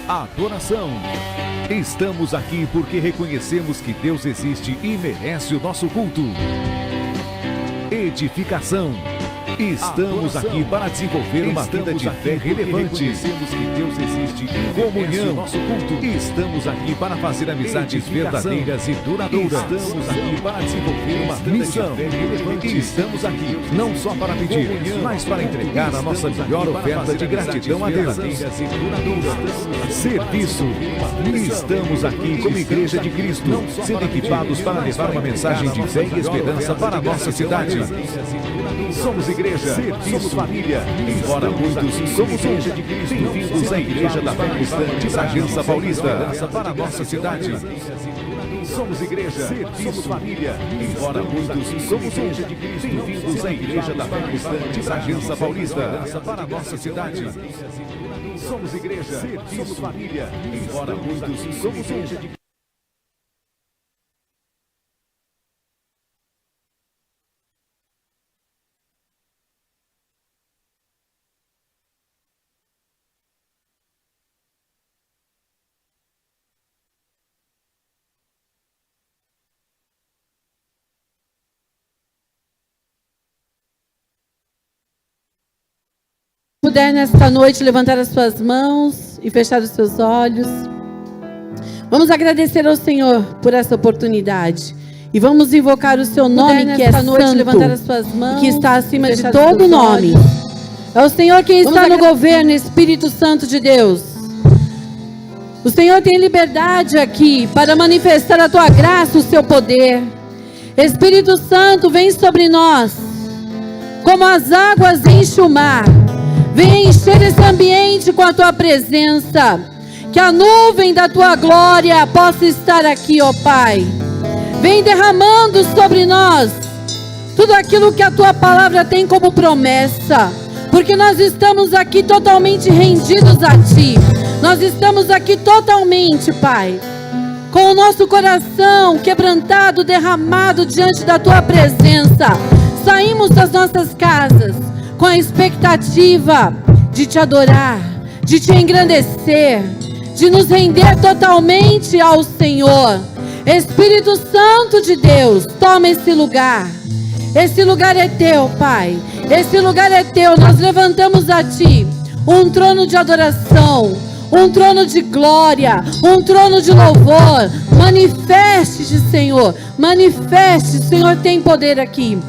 adoração. Estamos aqui porque reconhecemos que Deus existe e merece o nosso culto. Edificação. Estamos aqui para desenvolver uma vida de fé relevante. Reconhecemos que Deus existe e comunhão. Nosso culto. Estamos aqui para fazer amizades verdadeiras e duradouras. Estamos aqui para desenvolver uma vida de fé relevante. Estamos aqui não só para pedir, mas para entregar a nossa melhor oferta de gratidão a Deus. Serviço. Estamos aqui como Igreja de Cristo, sendo equipados para levar uma mensagem de fé e esperança para a nossa cidade. Somos igreja, somos família, embora muitos somos igreja de Cristo. Bem-vindos à Igreja da Fé Cristã de Bragança Paulista, para a nossa cidade. Somos igreja, somos família, embora muitos somos igreja de Cristo. Bem-vindos à Igreja da Fé Cristã de Bragança Paulista, para a nossa cidade. Somos igreja, somos família, embora muitos somos igreja de Cristo. Puder nesta noite levantar as suas mãos e fechar os seus olhos. Vamos agradecer ao Senhor por essa oportunidade e vamos invocar o seu nome, que é santo, levantar as suas mãos, que está acima de todo nome. É o Senhor quem está no governo, Espírito Santo de Deus. O Senhor tem liberdade aqui para manifestar a tua graça, o seu poder. Espírito Santo, vem sobre nós como as águas enchem o mar. Vem encher esse ambiente com a tua presença. Que a nuvem da tua glória possa estar aqui, ó Pai. Vem derramando sobre nós tudo aquilo que a tua palavra tem como promessa. Porque nós estamos aqui totalmente rendidos a ti. Nós estamos aqui totalmente, Pai, com o nosso coração quebrantado, derramado diante da tua presença. Saímos das nossas casas com a expectativa de te adorar, de te engrandecer, de nos render totalmente ao Senhor. Espírito Santo de Deus, toma esse lugar. Esse lugar é teu, Pai. Esse lugar é teu. Nós levantamos a ti um trono de adoração, um trono de glória, um trono de louvor. Manifeste-te, Senhor. Manifeste. O Senhor tem poder aqui.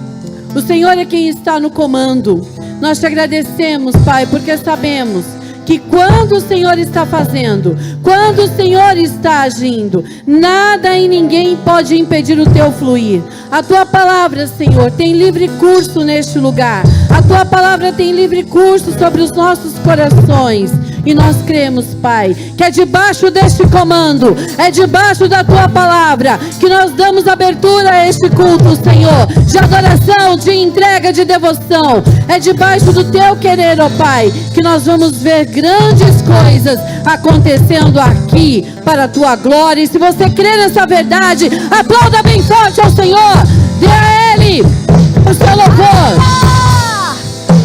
O Senhor é quem está no comando. Nós te agradecemos, Pai, porque sabemos que quando o Senhor está fazendo, quando o Senhor está agindo, nada e ninguém pode impedir o teu fluir. A tua palavra, Senhor, tem livre curso neste lugar. A tua palavra tem livre curso sobre os nossos corações. E nós cremos, Pai, que é debaixo deste comando, é debaixo da tua palavra, que nós damos abertura a este culto, Senhor, de adoração, de entrega, de devoção. É debaixo do teu querer, ó Pai, que nós vamos ver grandes coisas acontecendo aqui para a tua glória. E se você crê nessa verdade, aplauda bem forte ao Senhor, dê a Ele o seu louvor.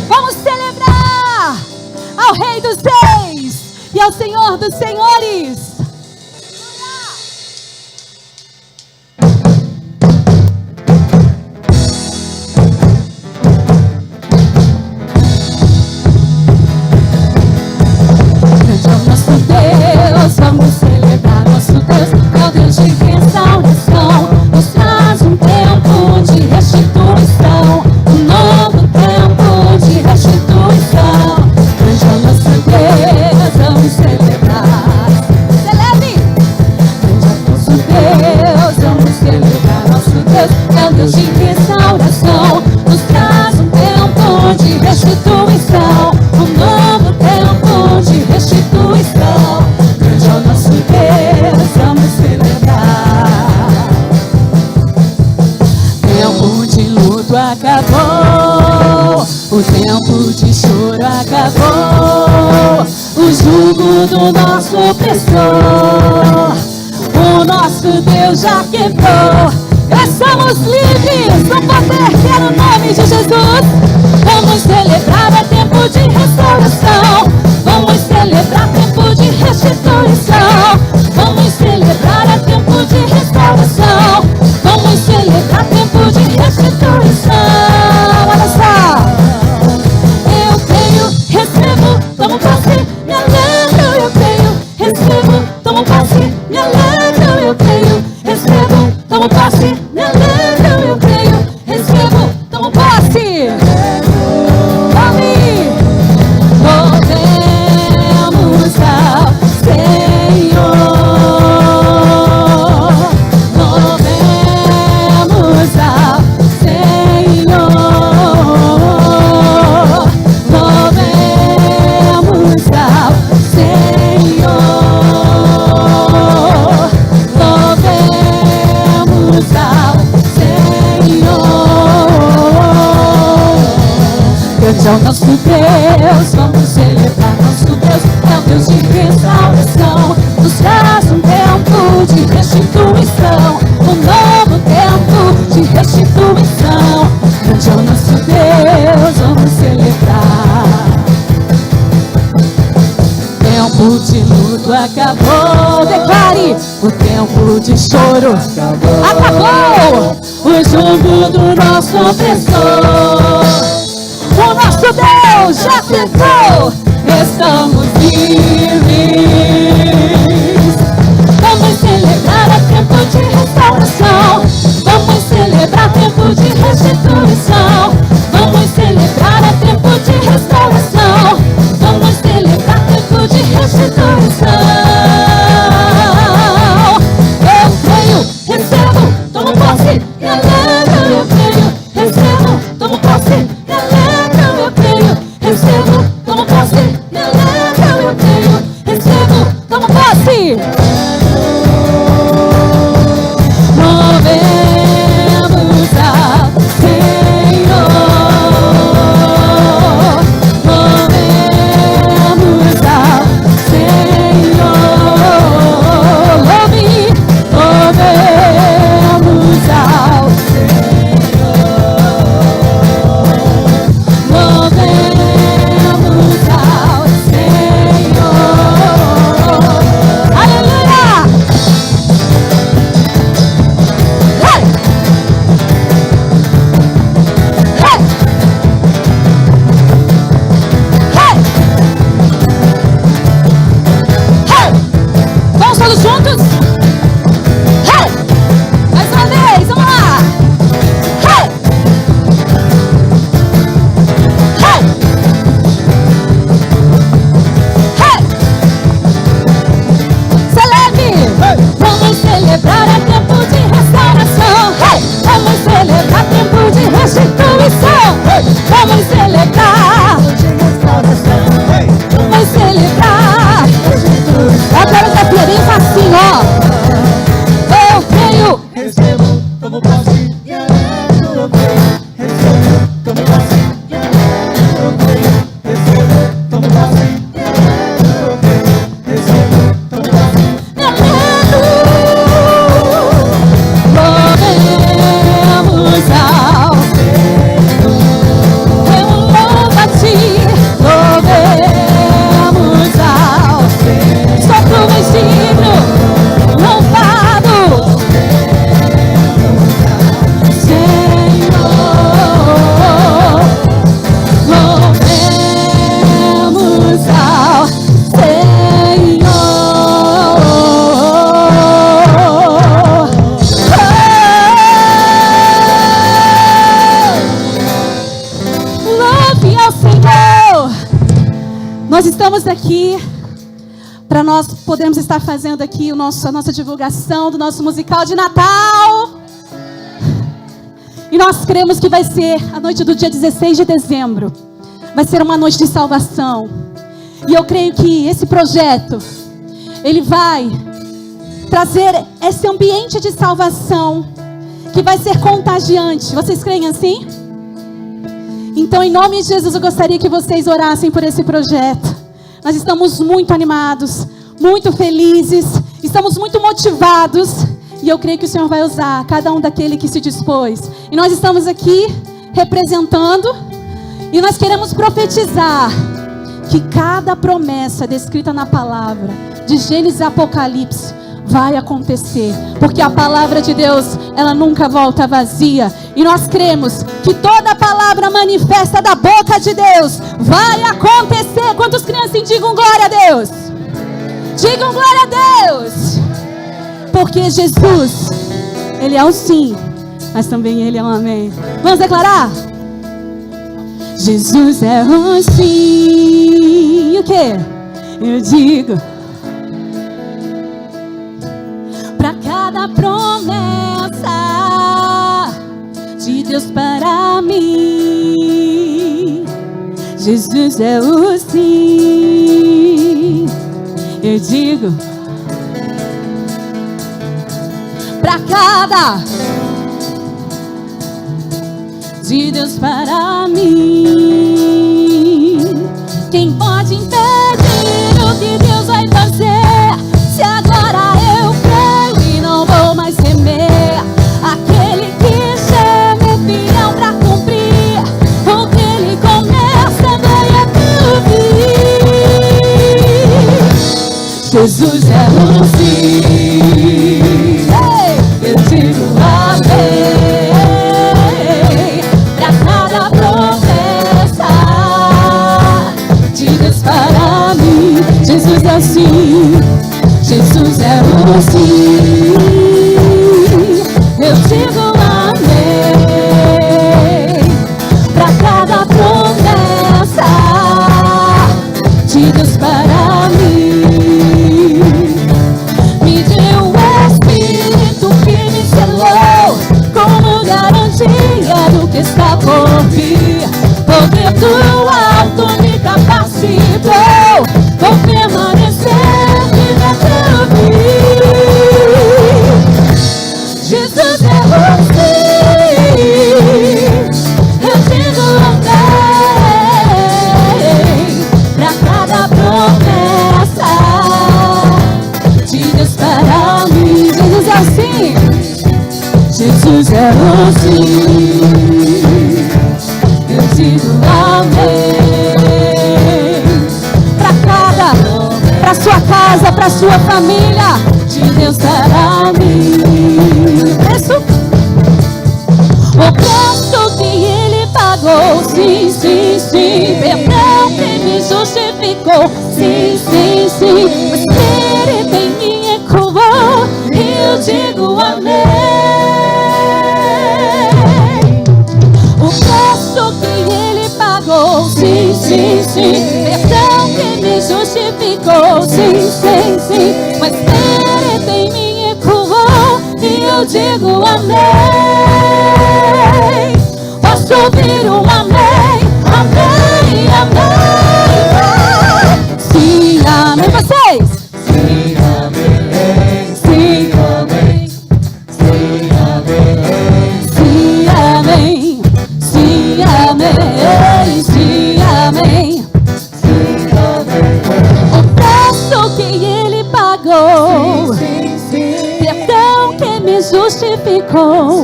Vamos celebrar ao Rei dos Reis e ao Senhor dos Senhores. Grande é o nosso Deus, vamos celebrar nosso Deus. É o Deus de restauração, nos traz um tempo de restituição, um novo tempo de restituição. Grande é o nosso Deus, vamos celebrar. Celebre! Grande é o nosso Deus, vamos celebrar nosso Deus. É o Deus de restauração, nos traz um tempo de restituição, um novo tempo de restituição. Grande é o nosso Deus, vamos celebrar. Tempo de luto acabou, o tempo de choro acabou, o jugo do nosso opressor, o nosso Deus já quebrou. Estamos livres no poder que é no nome de Jesus. Vamos celebrar, é tempo de restauração. Vamos celebrar, tempo de restituição. Grande é o nosso Deus, vamos celebrar nosso Deus. É o Deus de restauração, nos traz um tempo de restituição, um novo tempo de restituição. Grande é o nosso Deus, vamos celebrar. O tempo de luto acabou, declare. O tempo de choro acabou. O jugo do nosso opressor, o nosso Deus já tentou. Estamos livres. Vamos celebrar a tempo de restauração. Vamos celebrar tempo de restituição. Vamos celebrar a tempo de restauração. Vamos celebrar tempo de restituição. Eu creio, recebo, tomo posse e alegro. Eu creio, recebo, tomo posse e alegro. Eu creio, recebo, tomo posse e alegro. Eu creio, recebo, tomo posse. Movemos ao Senhor. Movemos ao Senhor. Movemos ao Senhor. Movemos ao Senhor. Aleluia! Hey! Hey! Hey! Hey! Vamos todos juntos? Hey! Mais uma vez, vamos lá! Hey! Hey! Hey! Celebre! Vamos celebrar a tempo de restauração. Hey! Vamos celebrar tempo de restituição. Vamos celebrar. Vamos celebrar. Eu quero que a Pierinha faça assim, ó. Eu creio. Recebo, tomo posse e alegro. Eu creio, recebo, tomo posse e alegro. Eu creio, recebo, tomo posse e alegro. Eu creio, recebo, tomo posse. Movemos ao Senhor. Eu louvo a ti. Movemos ao Senhor. Só tu és digno, louvado. Senhor, movemos ao Senhor. Louve ao Senhor. Nós estamos aqui para nós podermos estar fazendo aqui a nossa divulgação do nosso musical de Natal. E nós cremos que vai ser a noite do dia 16 de dezembro. Vai ser uma noite de salvação. E eu creio que esse projeto, ele vai trazer esse ambiente de salvação que vai ser contagiante. Vocês creem assim? Então, em nome de Jesus, eu gostaria que vocês orassem por esse projeto. Nós estamos muito animados, muito felizes, estamos muito motivados. E eu creio que o Senhor vai usar cada um daquele que se dispôs. E nós estamos aqui representando. E nós queremos profetizar que cada promessa descrita na palavra, de Gênesis a Apocalipse, vai acontecer. Porque a palavra de Deus, ela nunca volta vazia. E nós cremos que toda palavra manifesta da boca de Deus vai acontecer. Quantos crianças digam glória a Deus? Digam glória a Deus. Porque Jesus, Ele é o sim, mas também Ele é o amém. Vamos declarar? Jesus é o sim. E o que? Eu digo. Para cada promessa de Deus para mim, Jesus é o sim. Eu digo. Para cada de Deus para mim, Quem pode impedir o que Deus vai fazer? Se agora eu creio e não vou mais temer. Aquele que chama é fiel pra cumprir. O que Ele começa vai até o fim. Jesus é o sim. Eu digo amém pra cada promessa de Deus para mim. Jesus é o sim. Jesus é o sim. Eu digo amém pra cada promessa de Deus para mim. Me deu o Espírito que me selou como garantia do que está por vir. Poder do alto me capacitou. Vou permanecer vivo até o fim. Jesus é você. Eu digo amém pra cada promessa de Deus para mim. Jesus é assim. Jesus é assim. Eu digo amém pra sua casa, pra sua família, de Deus para mim. O preço que Ele pagou, sim, sim, sim. Perdão que me justificou, sim, sim, sim. O Espírito em mim ecoou e eu digo amém. O preço que Ele pagou, sim, sim, sim. Perdão que me justificou, sim, sim, sim. O Espírito em mim ecoou e eu digo amém. Posso ouvir um amém, amém, amém. Sim, amém. Vocês? Sim, amém. Sim, Amém. Sim, amém. sim, amém. Sim, amém. Sim, amém. O preço que Ele pagou, perdão que me justificou.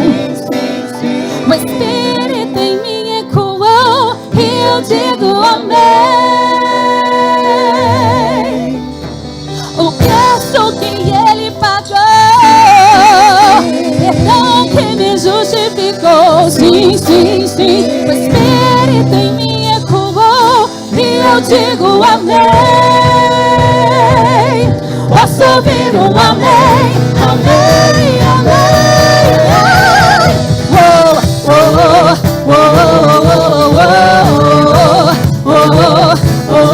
O Espírito em mim ecoou e eu digo amém. O preço que Ele pagou, perdão que me justificou. Sim, sim, sim. O Espírito em mim ecoou e eu digo amém. Posso ouvir um amém, amém, amém. Oh, oh, oh, oh, oh, oh, oh,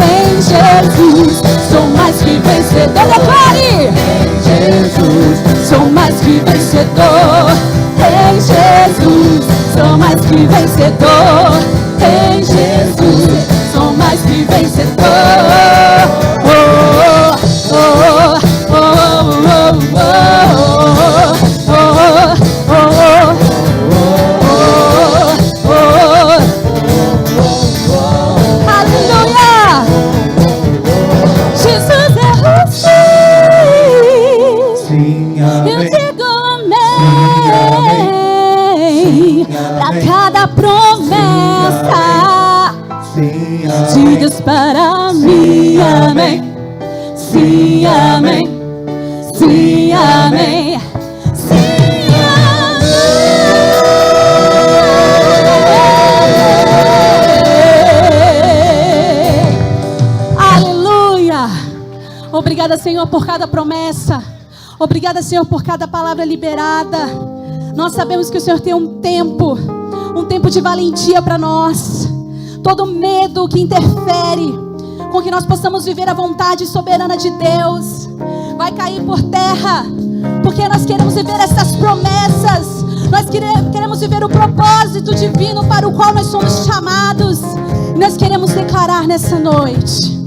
em Jesus sou mais que vencedor. Declare! Em Jesus sou mais que vencedor. Em Jesus sou mais que vencedor. Em Jesus sou mais que vencedor. Oh, oh, oh, oh, oh, oh, oh, oh, oh. Aleluia! Jesus é o Sim, eu amém. digo amém pra cada promessa Sim, de amém. Deus para mim. Amém. Sim, amém. Sim, amém. Sim, amém. Aleluia. Obrigada, Senhor, por cada promessa. Obrigada, Senhor, por cada palavra liberada. Nós sabemos que o Senhor tem um tempo de valentia para nós. Todo medo que interfere com que nós possamos viver a vontade soberana de Deus. Vai cair por terra, porque nós queremos viver essas promessas. Nós queremos viver o propósito divino para o qual nós somos chamados. E nós queremos declarar nessa noite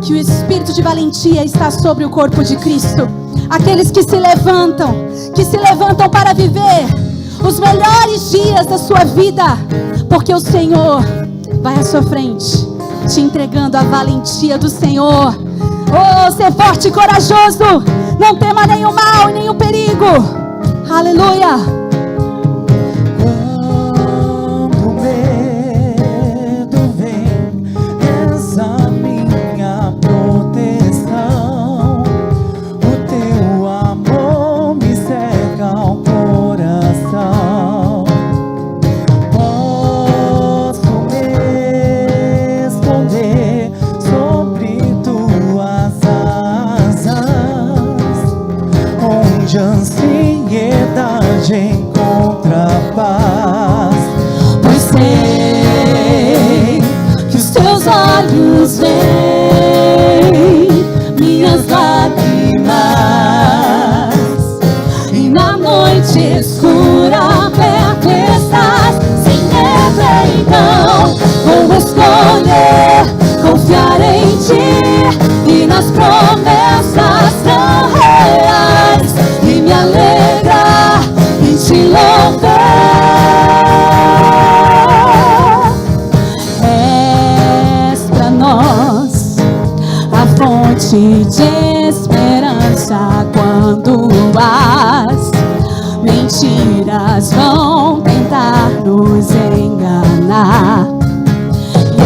que o espírito de valentia está sobre o corpo de Cristo. Aqueles que se levantam para viver os melhores dias da sua vida, porque o Senhor vai à sua frente, te entregando a valentia do Senhor. Oh, ser forte e corajoso, não tema nenhum mal e nenhum perigo. Aleluia. Quando o medo vem, essa minha proteção, o teu amor me cerca ao coração. Posso me esconder sobre tuas asas, onde a ansiedade encontra paz. Pois sei que os teus olhos veem minhas lágrimas, e na noite escura perto estás. Sem medo então vou escolher confiar em ti e nas promessas tão reais, e me alegrar em te louvar. És pra nós a fonte de esperança quando as mentiras vão tentar nos enganar. E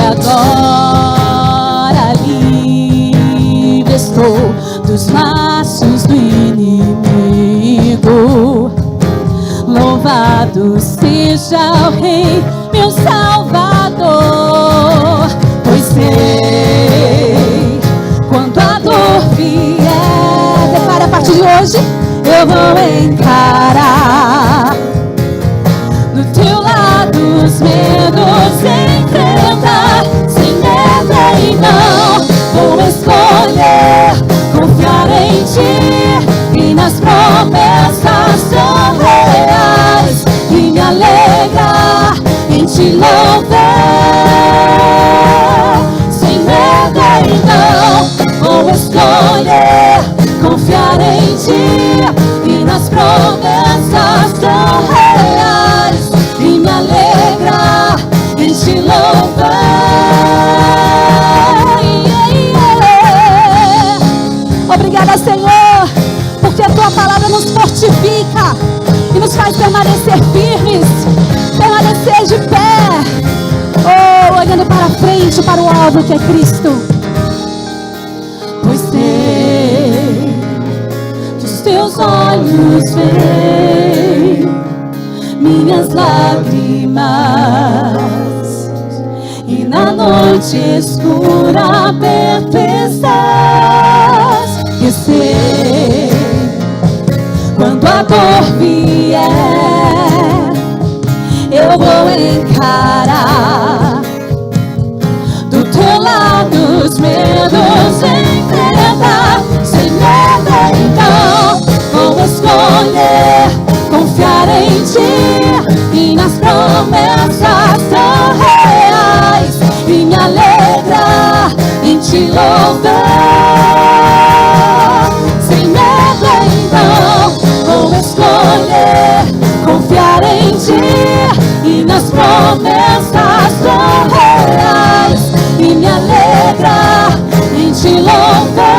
agora livre estou dos laços do inimigo. Louvado seja o Rei, meu Salvador. Pois sei, quando a dor vier, declara a partir de hoje, eu vou encarar. Do teu lado os medos enfrentar. Sem medo e não vou escolher confiar em ti e nas promessas tão reais, e me alegrar em te louvar. Sem medo e não vou escolher confiar em ti e nas promessas tão reais, e me alegrar em te louvar. Obrigada, Senhor, porque a tua palavra nos fortifica e nos faz permanecer firmes, permanecer de pé, oh, olhando para frente, para o alvo que é Cristo. Pois sei que os teus olhos veem minhas lágrimas, e na noite escura perto estás. E sei, quando a dor vier, eu vou encarar. Do teu lado os medos enfrentar. Sem medo então vou escolher confiar em ti e nas promessas tão reais, e me alegrar em te louvar. Sem medo então vou escolher confiar em ti e nas promessas tão reais, e me alegrar em te louvar.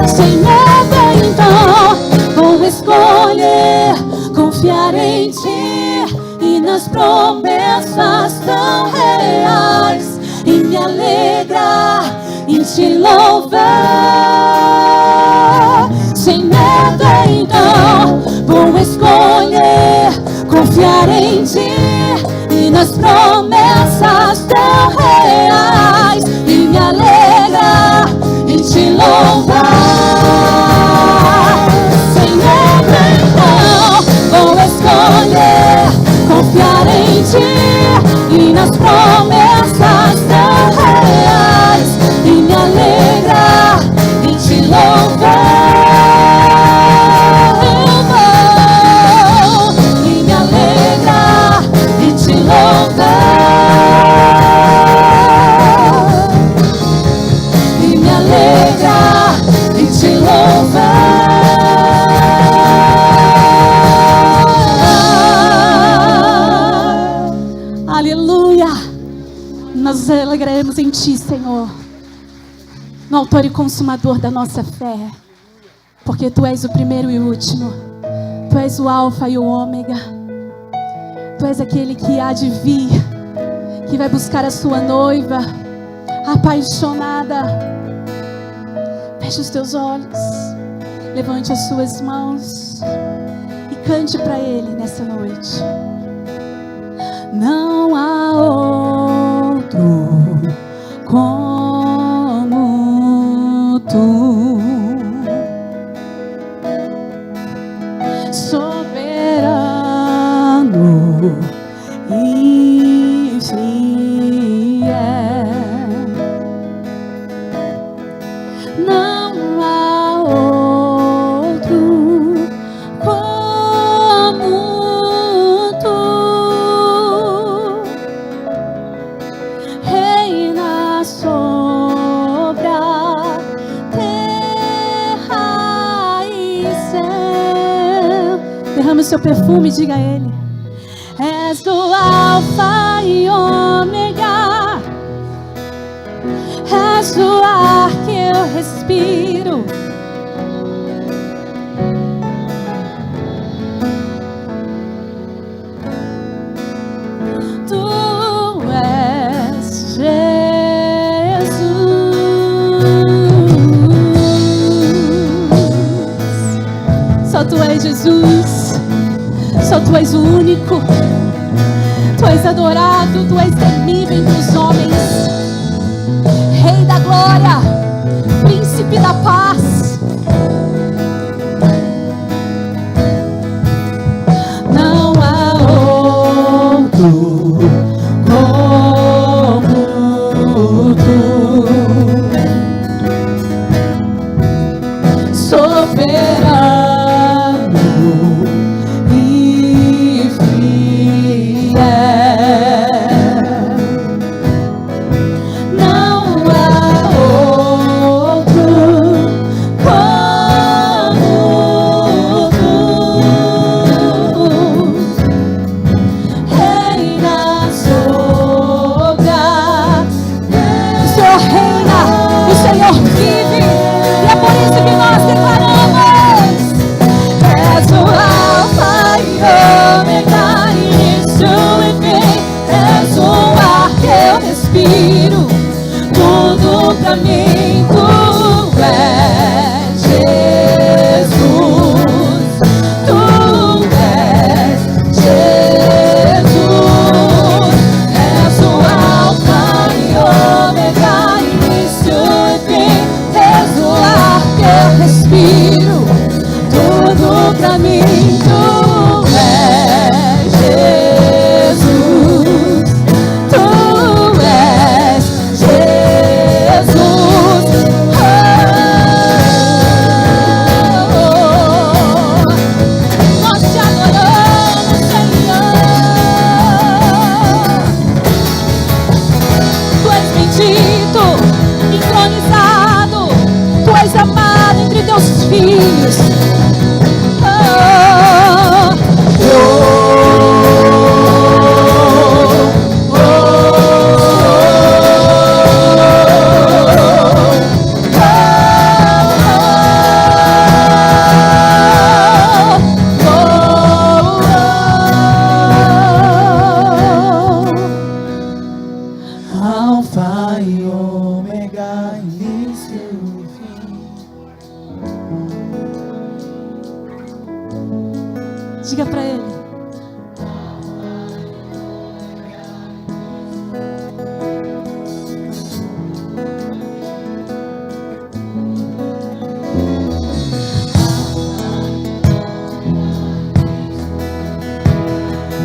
Sem medo então vou escolher confiar em ti e nas promessas tão reais, e me alegrar em te louvar. Sem medo então vou escolher confiar em ti e nas promessas tão reais, e me alegrar em te louvar. Sem medo então vou escolher confiar em ti e nas promessas tão reais, Ti, Senhor, no autor e consumador da nossa fé, porque Tu és o primeiro e o último, Tu és o alfa e o ômega, Tu és aquele que há de vir, que vai buscar a sua noiva, apaixonada. Feche os teus olhos, levante as suas mãos e cante para Ele nessa noite. Não há outro como Tu, soberano e fiel. Não há outro como Tu, reina sobre a terra e céu. Derrame o seu perfume e diga a Ele: És o alfa e ômega, és o ar que eu respiro. Tu és Jesus. Só Tu és Jesus. Só Tu és o único. Tu és adorado, Tu és temível entre os homens. Rei da glória, príncipe da paz. Não há outro como Tu, soberano e fiel. Não há outro como Tu, reina sobre a terra. O Senhor reina, o Senhor vive, e é por isso que nós declaramos: És o alfa e ômega, início e fim, és o ar que eu respiro, tudo pra mim Tu és Jesus, Tu és Jesus, és o alfa e ômega, início e fim, és o ar que eu respiro, tudo pra mim Tu és Jesus, Tu és Jesus. Nós Te adoramos, Senhor. Tu és bendito, entronizado, Tu és amado entre Teus filhos. Alfa e ômega, início e fim. Diga pra Ele.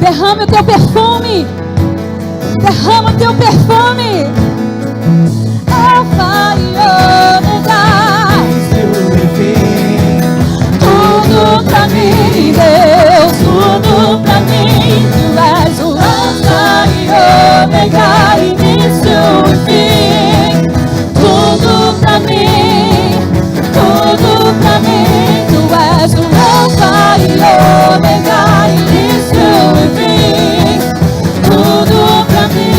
Derrama o teu perfume. Derrama o teu perfume. Alfa e ômega, tudo pra mim, Deus, tudo pra mim. Tu és o alfa e ômega, início e fim. Tudo pra mim, tudo pra mim. Tu és o alfa e ômega, início e fim. Tudo pra mim.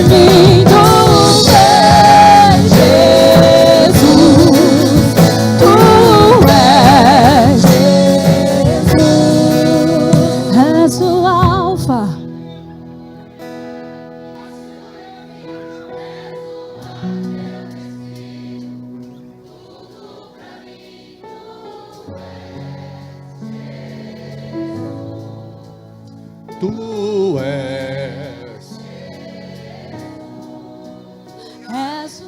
mim tu és Jesus, tu és Jesus, és o Alfa. Tu és. És o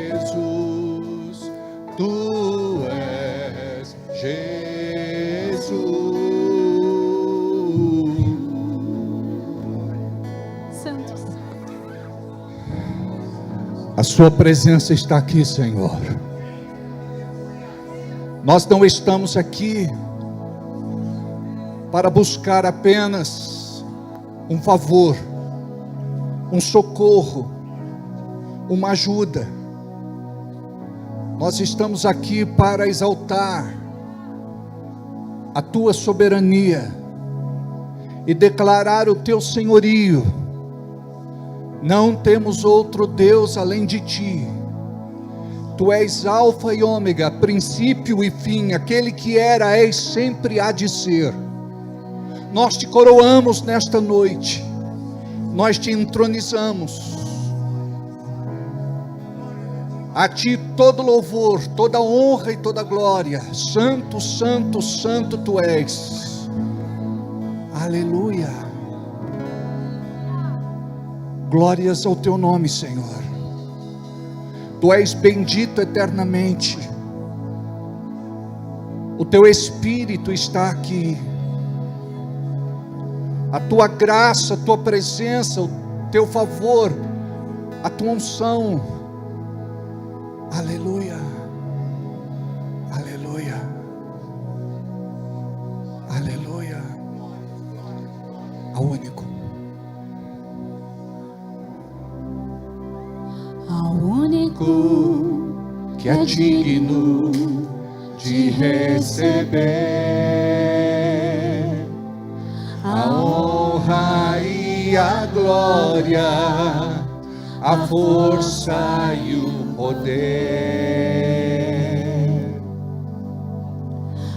Jesus, tu és Jesus. Santos. A sua presença está aqui, Senhor. Nós não estamos aqui para buscar apenas um favor, um socorro, uma ajuda. Nós estamos aqui para exaltar a tua soberania e declarar o teu senhorio. Não temos outro Deus além de ti. Tu és alfa e ômega, princípio e fim, aquele que era, és, sempre há de ser. Nós te coroamos nesta noite, nós te entronizamos. A ti todo louvor, toda honra e toda glória. Santo, santo, santo tu és. Aleluia. Glórias ao teu nome, Senhor. Tu és bendito eternamente. O teu Espírito está aqui. A tua graça, a tua presença, o teu favor, a tua unção. Aleluia. Aleluia. Aleluia. Ao único. ao único Que é digno de receber a honra e a glória, a força e o poder,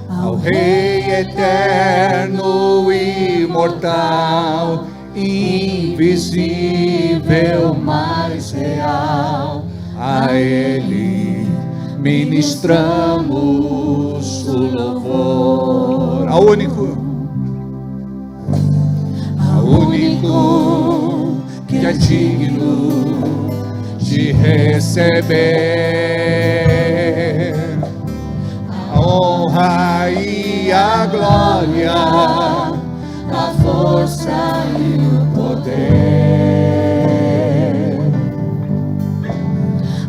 ao Rei eterno e imortal, invisível, mais real, a Ele ministramos o louvor. Ao único que é digno de receber a honra e a glória, a força e o poder,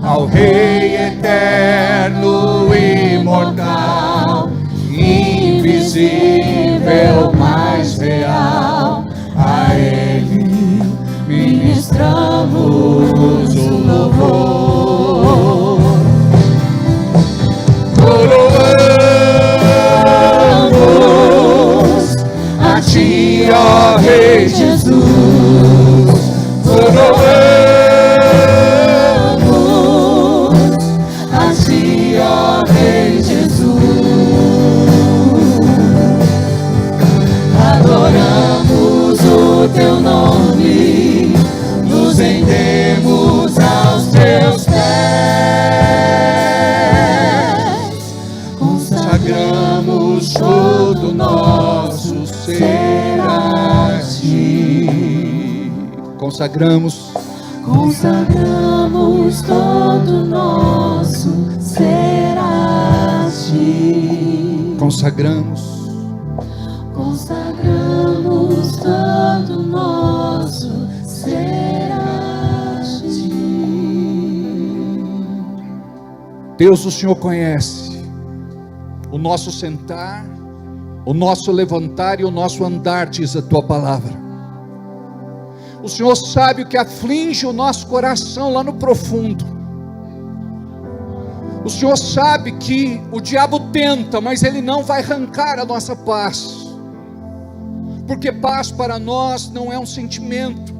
ao Rei eterno e imortal, invisível, mais real, a Ele ministramos o louvor. Louvamos a Ti, ó Rei Jesus. Louvamos a Ti, ó Rei Jesus. Adoramos o Teu nome, nos rendemos aos Teus pés, consagramos todo nosso ser a Ti. Consagramos todo nosso ser a Ti. Consagramos todo nosso ser a Ti. Deus, o Senhor conhece o nosso sentar, o nosso levantar e o nosso andar, diz a Tua palavra. O Senhor sabe o que aflige o nosso coração lá no profundo. O Senhor sabe que o diabo tenta, mas ele não vai arrancar a nossa paz. Porque paz para nós não é um sentimento,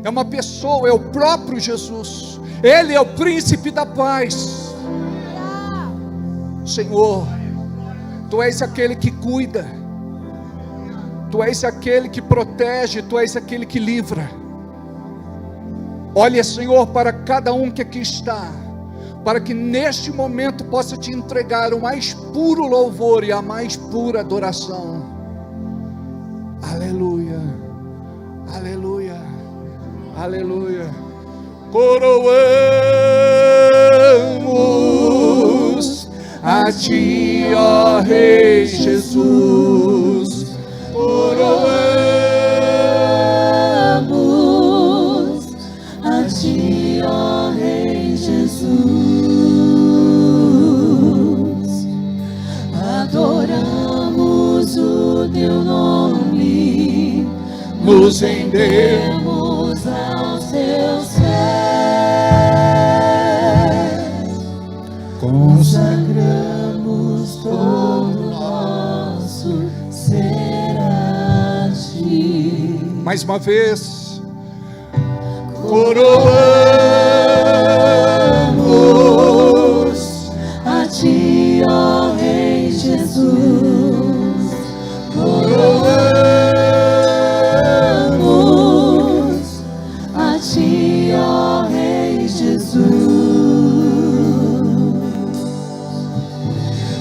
é uma pessoa, é o próprio Jesus. Ele é o príncipe da paz. Senhor, Tu és aquele que cuida, Tu és aquele que protege, Tu és aquele que livra. Olha, Senhor, para cada um que aqui está, para que neste momento possa Te entregar o mais puro louvor e a mais pura adoração. Aleluia, aleluia, aleluia. Coroamos a Ti, ó Rei Jesus. Coroamos a Ti, ó Rei Jesus. Adoramos o Teu nome, nos rendemos aos Teus pés, consagramos todo nosso ser a Ti. mais uma vez. Coroamos a Ti, ó Rei Jesus. Coroamos a Ti, ó Rei Jesus.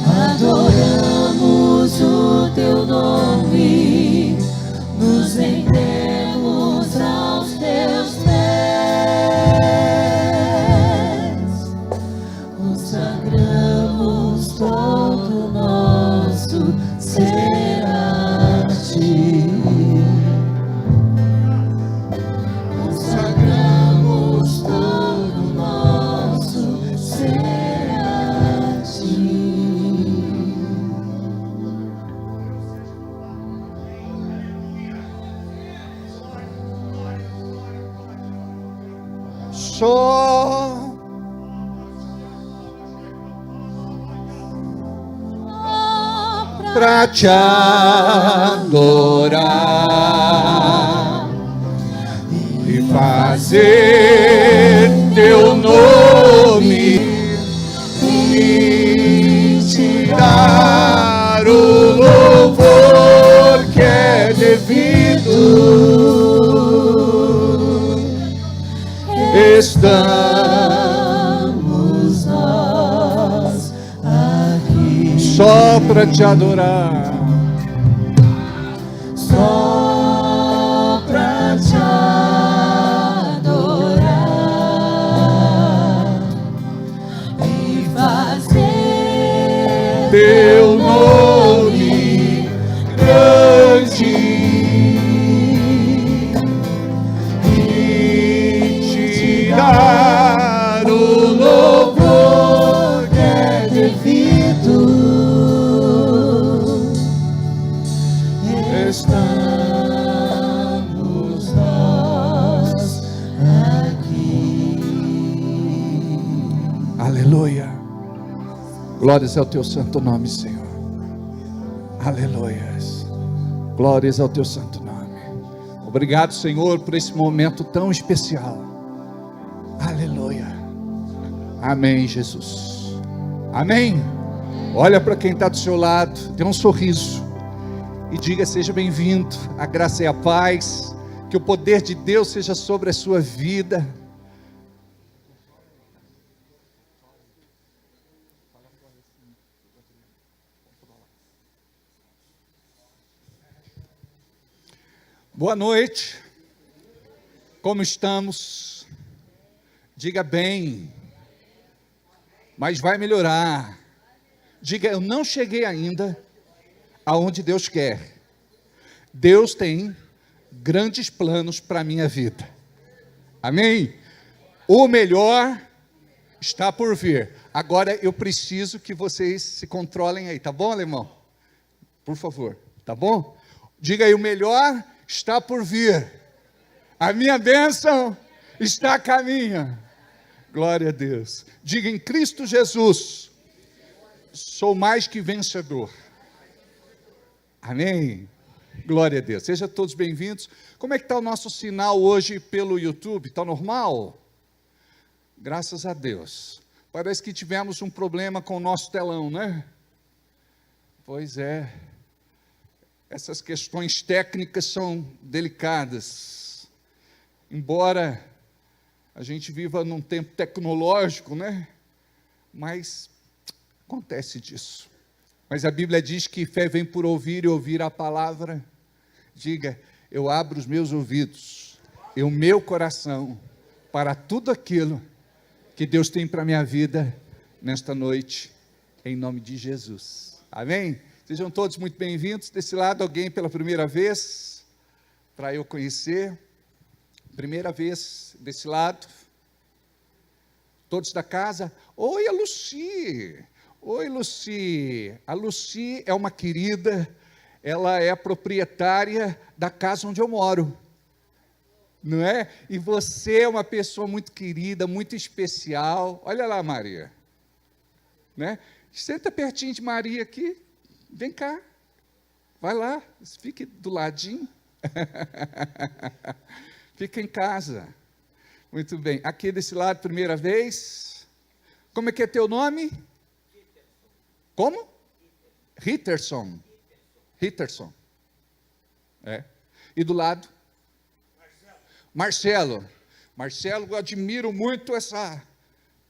Adoramos o Teu nome, nos rendemos aos Teus pés, consagramos todo nosso ser a Ti. Consagramos todo nosso ser a Ti. só pra Te adorar e fazer Teu nome e Te dar o louvor que é devido. Estamos nós aqui só pra Te adorar, só pra Te adorar e fazer Teu nome grande e Te dar o louvor que é devido. Estamos nós aqui. Aleluia. Glórias ao Teu santo nome, Senhor. Aleluias. Glórias ao Teu santo nome. Obrigado, Senhor, por esse momento tão especial. Aleluia. Amém, Jesus. Amém. Olha para quem está do seu lado, dê um sorriso e diga: seja bem-vindo. A graça e a paz, que o poder de Deus seja sobre a sua vida. Boa noite, como estamos? Diga bem, mas vai melhorar. Diga: eu não cheguei ainda aonde Deus quer. Deus tem grandes planos para a minha vida. Amém? O melhor está por vir. Agora eu preciso que vocês se controlem aí, tá bom, alemão? Por favor, tá bom? Diga aí: o melhor está por vir. A minha bênção está a caminho. Glória a Deus. Diga: em Cristo Jesus, Sou mais que vencedor. Amém? Glória a Deus. Sejam todos bem-vindos. Como é que está o nosso sinal hoje pelo YouTube? Está normal? Graças a Deus. Parece que tivemos um problema com o nosso telão, né? Pois é. Essas questões técnicas são delicadas. Embora a gente viva num tempo tecnológico, né? Mas acontece disso. Mas a Bíblia diz que fé vem por ouvir e ouvir a palavra. Diga, eu abro os meus ouvidos e o meu coração para tudo aquilo que Deus tem para a minha vida nesta noite, em nome de Jesus. Amém? Sejam todos muito bem-vindos. Desse lado, alguém pela primeira vez, para eu conhecer. Primeira vez desse lado. Todos da casa. Oi, a Luci. Oi, Luci. A Luci é uma querida, ela é proprietária da casa onde eu moro. Não é? E você é uma pessoa muito querida, muito especial. Olha lá, Maria. Né? Senta pertinho de Maria aqui. Vem cá. Vai lá. Fique do ladinho. Fica em casa. Muito bem. Aqui desse lado, primeira vez. Como é que é teu nome? Como? Ritterson. Ritterson. É. E do lado? Marcelo. Marcelo, eu admiro muito essa...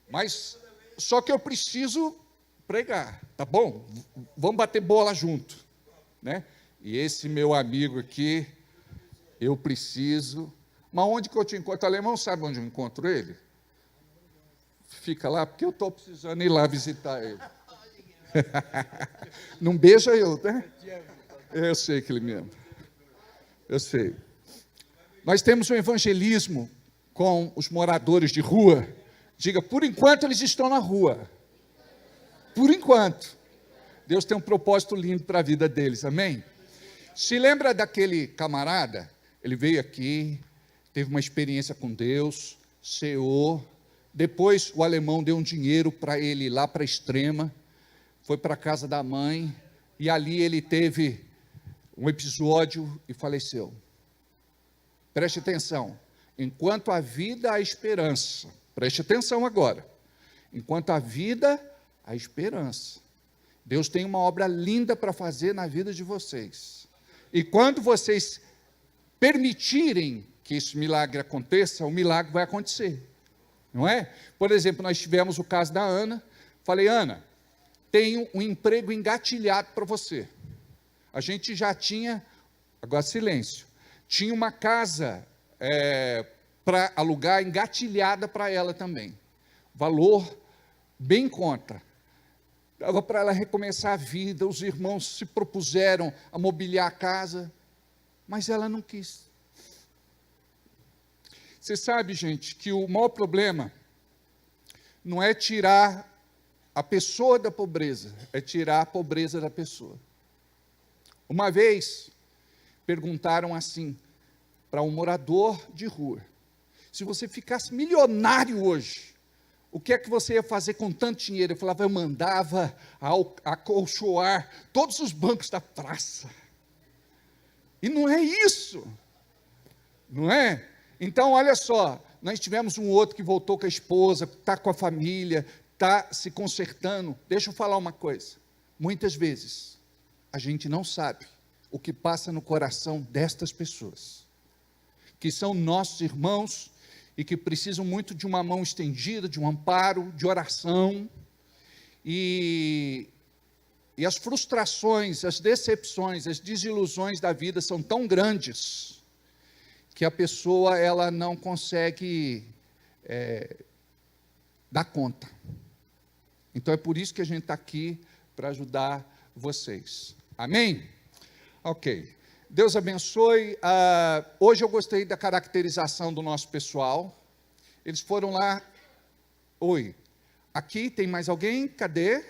Mas só que eu preciso pregar, tá bom? Vamos bater bola junto. Né? E esse meu amigo aqui, eu preciso... Mas onde que eu te encontro? O alemão sabe onde eu encontro ele? Fica lá, porque eu estou precisando ir lá visitar ele. Não beija eu, né? Eu sei que ele me ama. Eu sei. Nós temos um evangelismo com os moradores de rua. Diga, por enquanto eles estão na rua. Por enquanto. Deus tem um propósito lindo para a vida deles, amém? Se lembra daquele camarada? Ele veio aqui, teve uma experiência com Deus, ceou. Depois o alemão deu um dinheiro para ele ir lá para a Extrema, foi para a casa da mãe, e ali ele teve um episódio e faleceu. Preste atenção, enquanto há vida, há esperança. Preste atenção agora. Enquanto há vida, há esperança. Deus tem uma obra linda para fazer na vida de vocês. E quando vocês permitirem que esse milagre aconteça, o milagre vai acontecer. Não é? Por exemplo, nós tivemos o caso da Ana. Falei, Ana, tenho um emprego engatilhado para você. A gente já tinha, agora silêncio, tinha uma casa para alugar engatilhada para ela também. Valor bem em conta. Dava para ela recomeçar a vida, os irmãos se propuseram a mobiliar a casa, mas ela não quis. Você sabe, gente, que o maior problema não é tirar a pessoa da pobreza, é tirar a pobreza da pessoa. Uma vez, perguntaram assim, para um morador de rua, se você ficasse milionário hoje, o que é que você ia fazer com tanto dinheiro? Eu falava, eu mandava acolchoar todos os bancos da praça. E não é isso, não é? Então, olha só, nós tivemos um outro que voltou com a esposa, está com a família, está se consertando. Deixa eu falar uma coisa, muitas vezes, a gente não sabe o que passa no coração destas pessoas, que são nossos irmãos, e que precisam muito de uma mão estendida, de um amparo, de oração, e as frustrações, as decepções, as desilusões da vida são tão grandes, que a pessoa ela não consegue dar conta. Então é por isso que a gente está aqui, para ajudar vocês. Amém? Ok. Deus abençoe. Hoje eu gostei da caracterização do nosso pessoal. Eles foram lá. Oi. Aqui tem mais alguém? Cadê?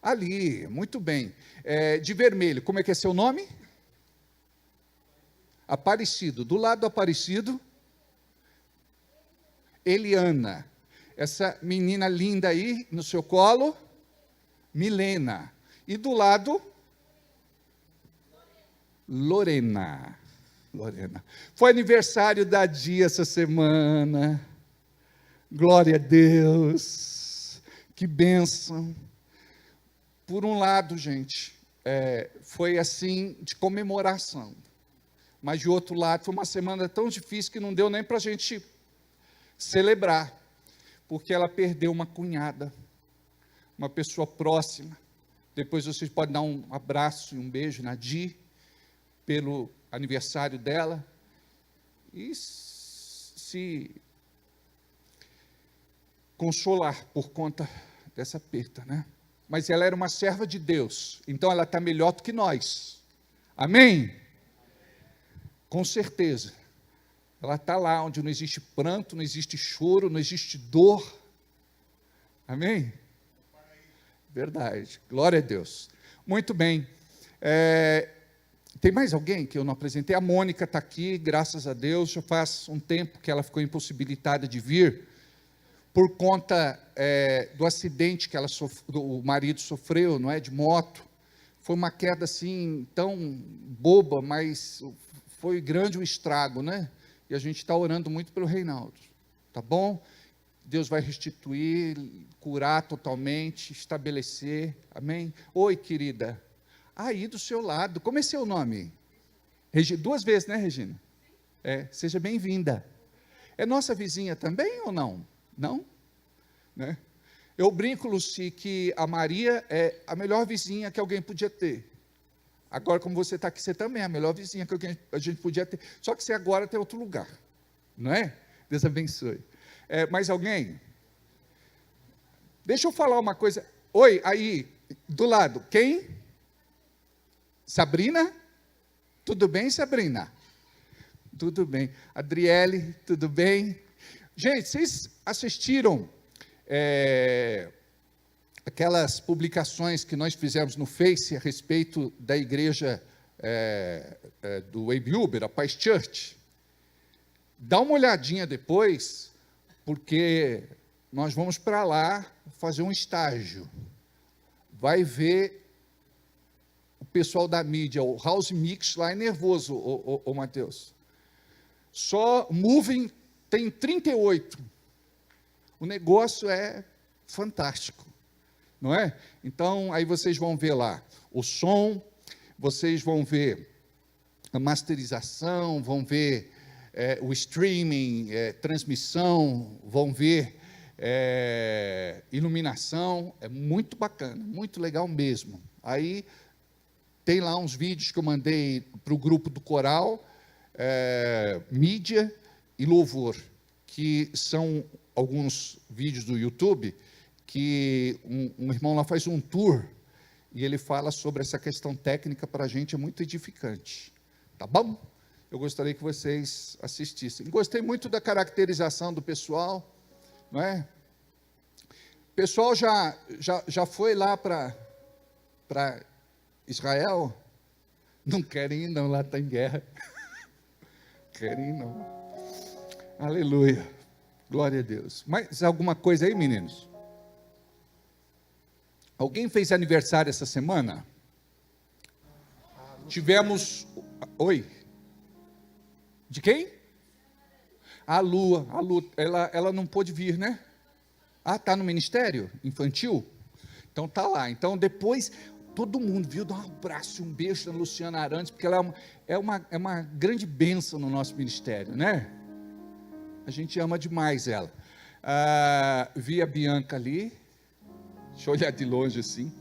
Ali. Muito bem. De vermelho. Como é que é seu nome? Aparecido. Do lado do Aparecido, Eliana. Essa menina linda aí no seu colo. Milena. E do lado, Lorena. Lorena. Foi aniversário da Dia essa semana. Glória a Deus. Que bênção. Por um lado, gente, foi assim, de comemoração. Mas de outro lado, foi uma semana tão difícil que não deu nem para a gente celebrar. Porque ela perdeu uma cunhada, uma pessoa próxima. Depois vocês podem dar um abraço e um beijo na Di, pelo aniversário dela. E se consolar por conta dessa perda, né? Mas ela era uma serva de Deus, então ela está melhor do que nós. Amém? Com certeza. Ela está lá onde não existe pranto, não existe choro, não existe dor. Amém? Verdade. Glória a Deus. Muito bem. Tem mais alguém que eu não apresentei? A Mônica está aqui, graças a Deus. Já faz um tempo que ela ficou impossibilitada de vir, por conta do acidente que o marido sofreu, não é, de moto. Foi uma queda assim, tão boba, mas foi grande o estrago, né? E a gente está orando muito pelo Reinaldo, tá bom? Deus vai restituir, curar totalmente, estabelecer, amém? Oi, querida. Aí do seu lado, como é seu nome? Duas vezes, né, Regina? Seja bem-vinda. É nossa vizinha também ou não? Não? Né? Eu brinco, Luci, que a Maria é a melhor vizinha que alguém podia ter. Agora, como você está aqui, você também é a melhor vizinha que a gente podia ter. Só que você agora tem outro lugar, não é? Deus abençoe. Mais alguém? Deixa eu falar uma coisa. Oi, aí, do lado, quem? Sabrina? Tudo bem, Sabrina? Tudo bem. Adriele, tudo bem? Gente, vocês assistiram aquelas publicações que nós fizemos no Face a respeito da igreja do Wave Uber, a Paz Church? Dá uma olhadinha depois, porque nós vamos para lá fazer um estágio. Vai ver o pessoal da mídia, o House Mix lá é nervoso, ô Mateus. Só Moving tem 38. O negócio é fantástico, não é? Então, aí vocês vão ver lá o som, vocês vão ver a masterização, vão ver o streaming, transmissão, vão ver iluminação. É muito bacana, muito legal mesmo. Aí tem lá uns vídeos que eu mandei para o grupo do coral, mídia e louvor, que são alguns vídeos do YouTube, que um irmão lá faz um tour, e ele fala sobre essa questão técnica. Para a gente é muito edificante, tá bom? Eu gostaria que vocês assistissem. Gostei muito da caracterização do pessoal, não é? O pessoal já foi lá para Israel? Não querem ir não, lá está em guerra. Querem ir não. Aleluia. Glória a Deus. Mais alguma coisa aí, meninos? Alguém fez aniversário essa semana? Tivemos... Oi? De quem? A Lua, ela não pôde vir, né? Está no ministério infantil? Então está lá. Então depois, todo mundo viu, dá um abraço e um beijo na Luciana Arantes, porque ela é uma grande bênção no nosso ministério, né? A gente ama demais ela. Vi a Bianca ali, deixa eu olhar de longe assim.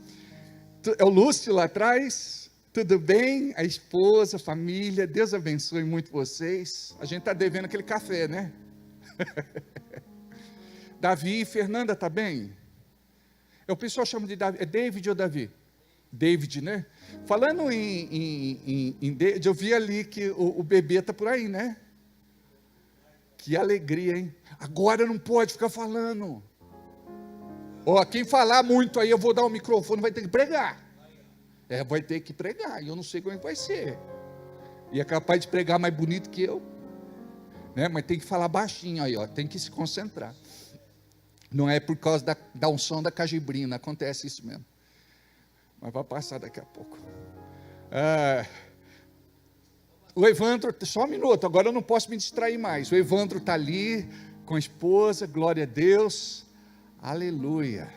É o Lúcio lá atrás. Tudo bem? A esposa, a família, Deus abençoe muito vocês. A gente está devendo aquele café, né? Davi e Fernanda, está bem? O pessoal chama de Davi. É David ou Davi? David, né? Falando em David, eu vi ali que o bebê está por aí, né? Que alegria, hein? Agora não pode ficar falando. Quem falar muito aí, eu vou dar o microfone, vai ter que pregar. Vai ter que pregar, e eu não sei como é que vai ser. E é capaz de pregar mais bonito que eu, né? Mas tem que falar baixinho aí, tem que se concentrar. Não é por causa da unção da cajibrina, acontece isso mesmo. Mas vai passar daqui a pouco. O Evandro, só um minuto, agora eu não posso me distrair mais. O Evandro está ali com a esposa, glória a Deus, aleluia.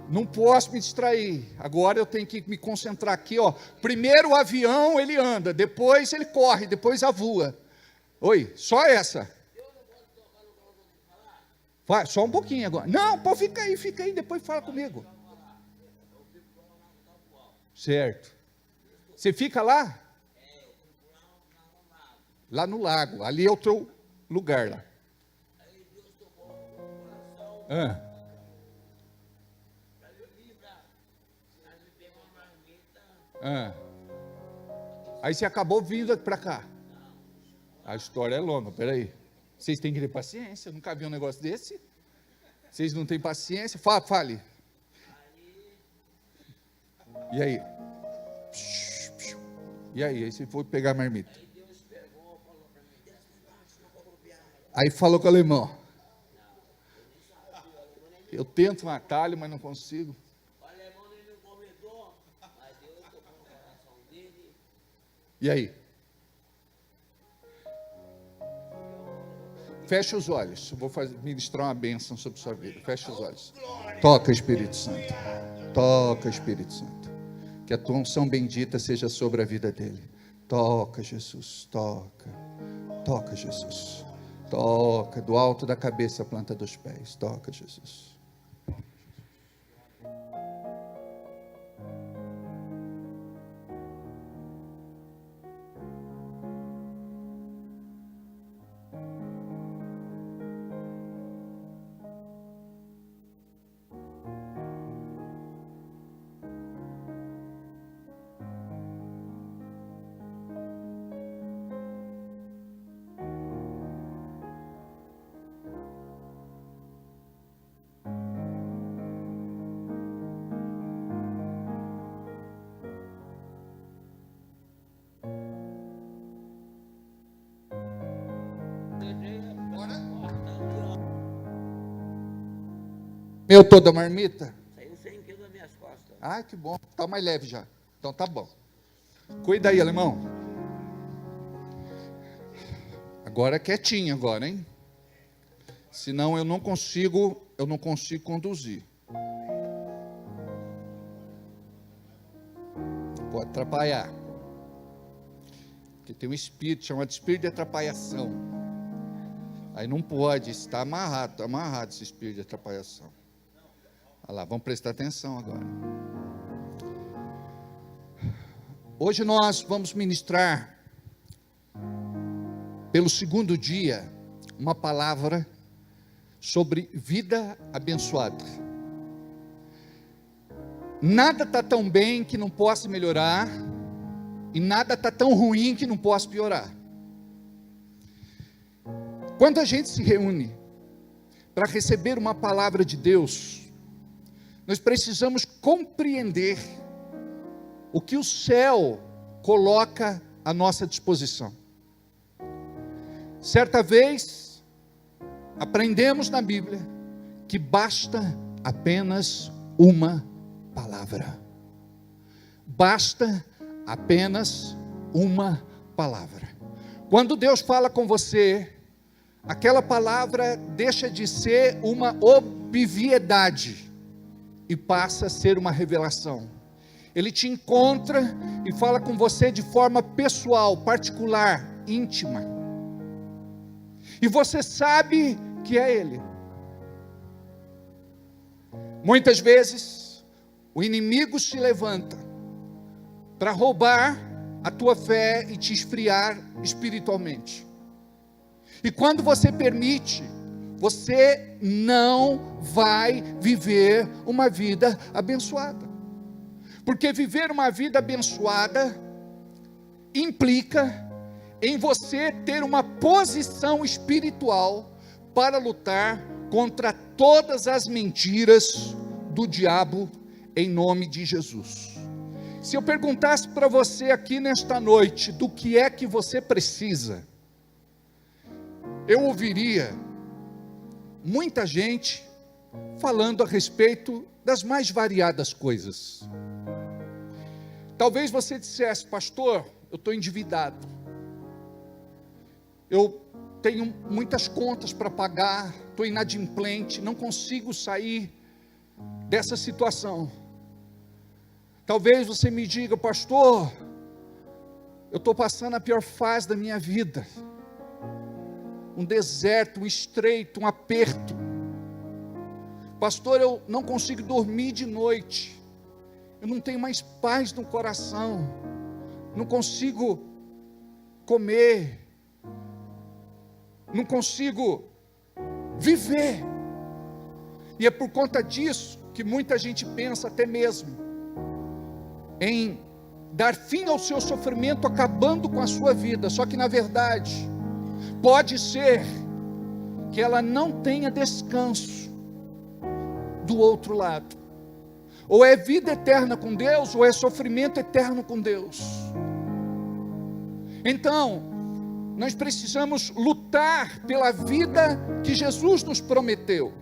Não posso me distrair, agora eu tenho que me concentrar aqui, ó. Primeiro o avião ele anda, depois ele corre, depois voa. Oi, só essa. Vai, só um pouquinho agora. Não, pô, fica aí, depois fala comigo. Certo. Você fica lá? Lá no lago, ali é o teu lugar lá. Aí você acabou vindo para cá. A história é longa, peraí. Vocês têm que ter paciência, eu nunca vi um negócio desse. Vocês não têm paciência? Fale. E aí? Aí você foi pegar a marmita. Aí falou com o alemão. Eu tento um atalho, mas não consigo. E aí? Fecha os olhos. Eu vou ministrar uma bênção sobre sua vida. Fecha os olhos. Toca, Espírito Santo. Toca, Espírito Santo. Que a tua unção bendita seja sobre a vida dele. Toca, Jesus. Toca. Toca, Jesus. Toca. Do alto da cabeça à planta dos pés. Toca, Jesus. Meu toda marmita? Saiu 100 quilos das minhas costas. Ah, que bom. Tá mais leve já. Então tá bom. Cuida aí, alemão. Agora é quietinho agora, hein? Senão eu não consigo conduzir. Pode atrapalhar. Porque tem um espírito chamado espírito de atrapalhação. Aí não pode, está amarrado esse espírito de atrapalhação. Olha lá, vamos prestar atenção agora. Hoje nós vamos ministrar, pelo segundo dia, uma palavra sobre vida abençoada. Nada está tão bem que não possa melhorar, e nada está tão ruim que não possa piorar. Quando a gente se reúne para receber uma palavra de Deus, nós precisamos compreender o que o céu coloca à nossa disposição. Certa vez, aprendemos na Bíblia que basta apenas uma palavra. Basta apenas uma palavra. Quando Deus fala com você, aquela palavra deixa de ser uma obviedade e passa a ser uma revelação. Ele te encontra e fala com você de forma pessoal, particular, íntima. E você sabe que é Ele. Muitas vezes, o inimigo se levanta para roubar a tua fé e te esfriar espiritualmente. E quando você permite, você não vai viver uma vida abençoada. Porque viver uma vida abençoada implica em você ter uma posição espiritual para lutar contra todas as mentiras do diabo em nome de Jesus. Se eu perguntasse para você aqui nesta noite do que é que você precisa, eu ouviria muita gente falando a respeito das mais variadas coisas. Talvez você dissesse: pastor, eu estou endividado, eu tenho muitas contas para pagar, estou inadimplente, não consigo sair dessa situação. Talvez você me diga: pastor, eu estou passando a pior fase da minha vida, um deserto, um estreito, um aperto. Pastor, eu não consigo dormir de noite, eu não tenho mais paz no coração, não consigo comer, não consigo viver. E é por conta disso que muita gente pensa até mesmo em dar fim ao seu sofrimento, acabando com a sua vida. Só que na verdade, pode ser que ela não tenha descanso do outro lado. Ou é vida eterna com Deus, ou é sofrimento eterno com Deus. Então, nós precisamos lutar pela vida que Jesus nos prometeu.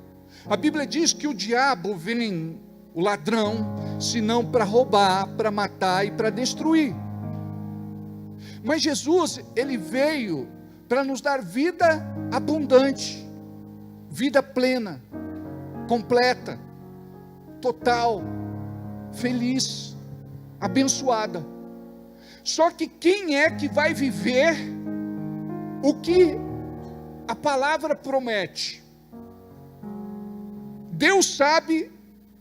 A Bíblia diz que o diabo vem, o ladrão, senão para roubar, para matar e para destruir. Mas Jesus, ele veio para nos dar vida abundante, vida plena, completa, total, feliz, abençoada. Só que quem é que vai viver o que a palavra promete? Deus sabe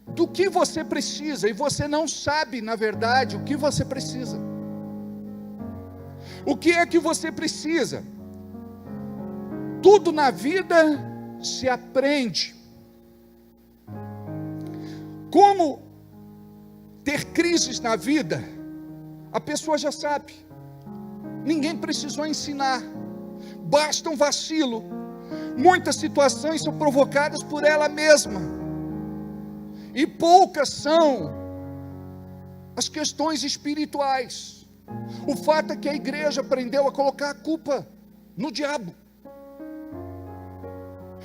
do que você precisa, e você não sabe, na verdade, o que você precisa. O que é que você precisa? Tudo na vida se aprende. Como ter crises na vida, a pessoa já sabe. Ninguém precisou ensinar. Basta um vacilo. Muitas situações são provocadas por ela mesma. E poucas são as questões espirituais. O fato é que a igreja aprendeu a colocar a culpa no diabo.